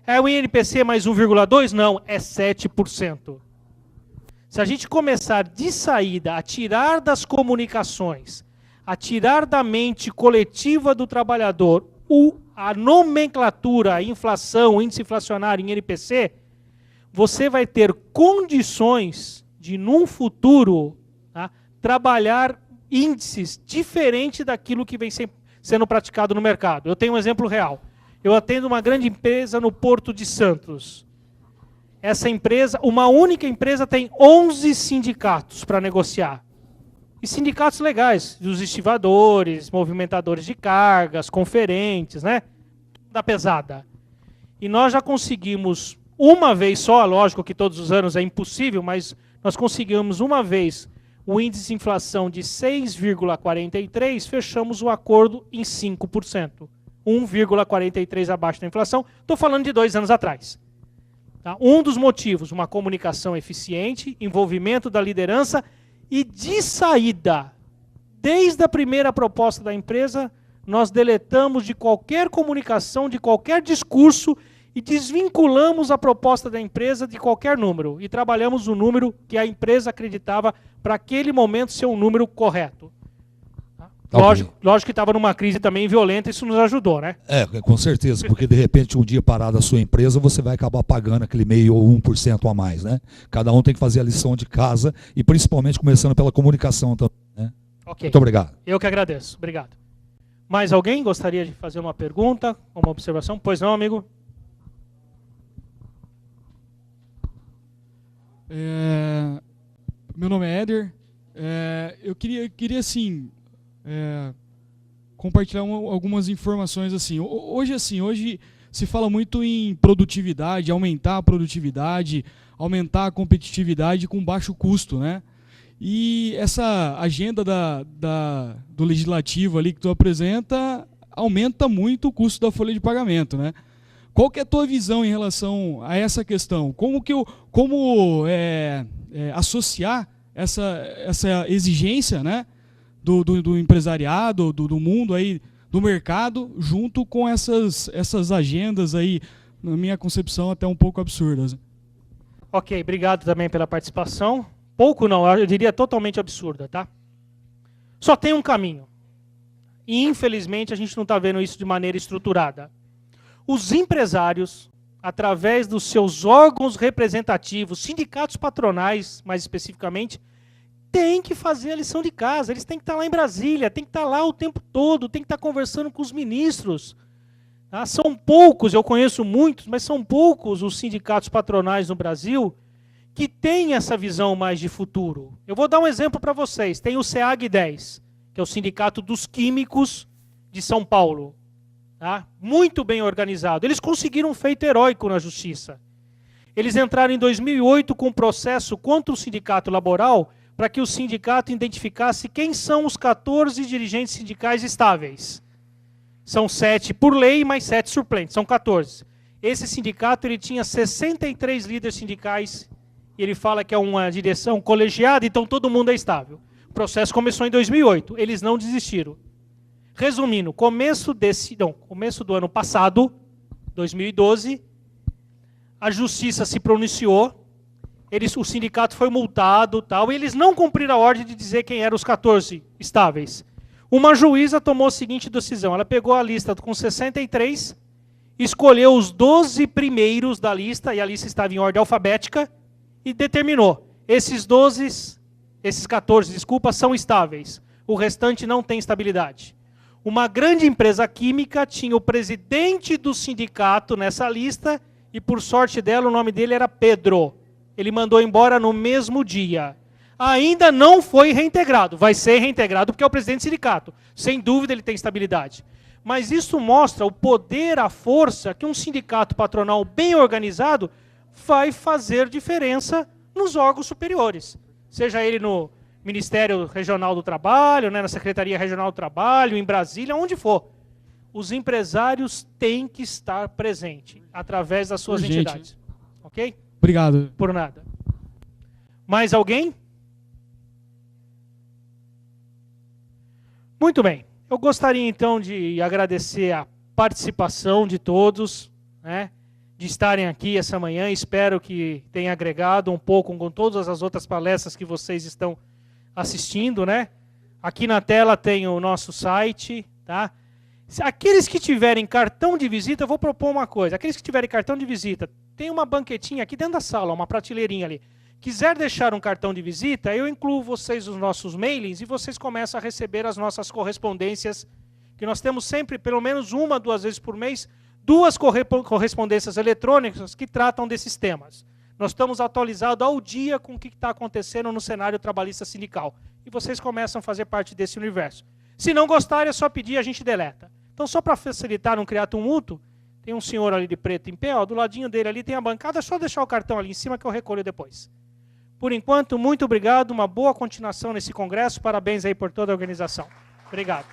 S2: É o INPC mais 1,2%? Não, é 7%. Se a gente começar de saída a tirar das comunicações, a tirar da mente coletiva do trabalhador a nomenclatura, a inflação, o índice inflacionário em INPC, você vai ter condições de, num futuro, trabalhar índices diferentes daquilo que vem sendo praticado no mercado. Eu tenho um exemplo real. Eu atendo uma grande empresa no Porto de Santos. Essa empresa, uma única empresa, tem 11 sindicatos para negociar. E sindicatos legais, dos estivadores, movimentadores de cargas, conferentes, da pesada. E nós já conseguimos, uma vez só, lógico que todos os anos é impossível, mas nós conseguimos uma vez o índice de inflação de 6,43, fechamos o acordo em 5%. 1,43 abaixo da inflação. Estou falando de 2 anos atrás. Tá? Um dos motivos, uma comunicação eficiente, envolvimento da liderança e de saída. Desde a primeira proposta da empresa, nós deletamos de qualquer comunicação, de qualquer discurso e desvinculamos a proposta da empresa de qualquer número. E trabalhamos o número que a empresa acreditava para aquele momento ser um número correto.
S3: Tá
S2: Lógico,
S3: ok.
S2: lógico que estava numa crise também violenta, isso nos ajudou, né?
S3: Com certeza, porque de repente um dia parado a sua empresa, você vai acabar pagando aquele meio ou 1% a mais, né? Cada um tem que fazer a lição de casa e principalmente começando pela comunicação também, né?
S2: Ok.
S3: Muito obrigado.
S2: Eu que agradeço. Obrigado. Mais alguém gostaria de fazer uma pergunta, uma observação? Pois não, amigo?
S4: Meu nome é Éder. Eu queria assim, compartilhar algumas informações assim. Hoje se fala muito em produtividade, aumentar a produtividade, aumentar a competitividade com baixo custo, né? E essa agenda do legislativo ali que tu apresenta aumenta muito o custo da folha de pagamento, né? Qual que é a tua visão em relação a essa questão? Como associar essa exigência, né, do empresariado, do mundo aí, do mercado, junto com essas agendas aí, na minha concepção, até um pouco absurdas?
S2: Ok, obrigado também pela participação. Pouco não, eu diria totalmente absurda, tá? Só tem um caminho. E infelizmente a gente não está vendo isso de maneira estruturada. Os empresários, através dos seus órgãos representativos, sindicatos patronais, mais especificamente, têm que fazer a lição de casa. Eles têm que estar lá em Brasília, têm que estar lá o tempo todo, têm que estar conversando com os ministros. Tá? São poucos, eu conheço muitos, mas são poucos os sindicatos patronais no Brasil que têm essa visão mais de futuro. Eu vou dar um exemplo para vocês. Tem o SEAG 10, que é o Sindicato dos Químicos de São Paulo. Tá? Muito bem organizado. Eles conseguiram um feito heróico na justiça. Eles entraram em 2008 com um processo contra o sindicato laboral para que o sindicato identificasse quem são os 14 dirigentes sindicais estáveis. São 7 por lei, mais 7 suplentes, são 14. Esse sindicato ele tinha 63 líderes sindicais e ele fala que é uma direção colegiada, então todo mundo é estável. O processo começou em 2008, eles não desistiram. Resumindo, começo do ano passado, 2012, a justiça se pronunciou, o sindicato foi multado, e eles não cumpriram a ordem de dizer quem eram os 14 estáveis. Uma juíza tomou a seguinte decisão, ela pegou a lista com 63, escolheu os 12 primeiros da lista, e a lista estava em ordem alfabética, e determinou, esses 14, são estáveis, o restante não tem estabilidade. Uma grande empresa química tinha o presidente do sindicato nessa lista e, por sorte dela, o nome dele era Pedro. Ele mandou embora no mesmo dia. Ainda não foi reintegrado. Vai ser reintegrado porque é o presidente do sindicato. Sem dúvida ele tem estabilidade. Mas isso mostra o poder, a força que um sindicato patronal bem organizado vai fazer diferença nos órgãos superiores. Seja ele no Ministério Regional do Trabalho, né, na Secretaria Regional do Trabalho, em Brasília, onde for. Os empresários têm que estar presentes, através das suas entidades. Ok?
S4: Obrigado.
S2: Por nada. Mais alguém? Muito bem. Eu gostaria, então, de agradecer a participação de todos, né, de estarem aqui essa manhã. Espero que tenha agregado um pouco com todas as outras palestras que vocês estão assistindo, né? Aqui na tela tem o nosso site, tá? Aqueles que tiverem cartão de visita, eu vou propor uma coisa. Aqueles que tiverem cartão de visita, tem uma banquetinha aqui dentro da sala, uma prateleirinha ali. Quiser deixar um cartão de visita, eu incluo vocês nos nossos mailings e vocês começam a receber as nossas correspondências, que nós temos sempre, pelo menos 1, 2 vezes por mês, 2 correspondências eletrônicas que tratam desses temas. Nós estamos atualizados ao dia com o que está acontecendo no cenário trabalhista sindical. E vocês começam a fazer parte desse universo. Se não gostarem, é só pedir, a gente deleta. Então, só para facilitar, não criar tumulto, tem um senhor ali de preto em pé, ó, do ladinho dele ali tem a bancada, é só deixar o cartão ali em cima que eu recolho depois. Por enquanto, muito obrigado, uma boa continuação nesse congresso, parabéns aí por toda a organização. Obrigado.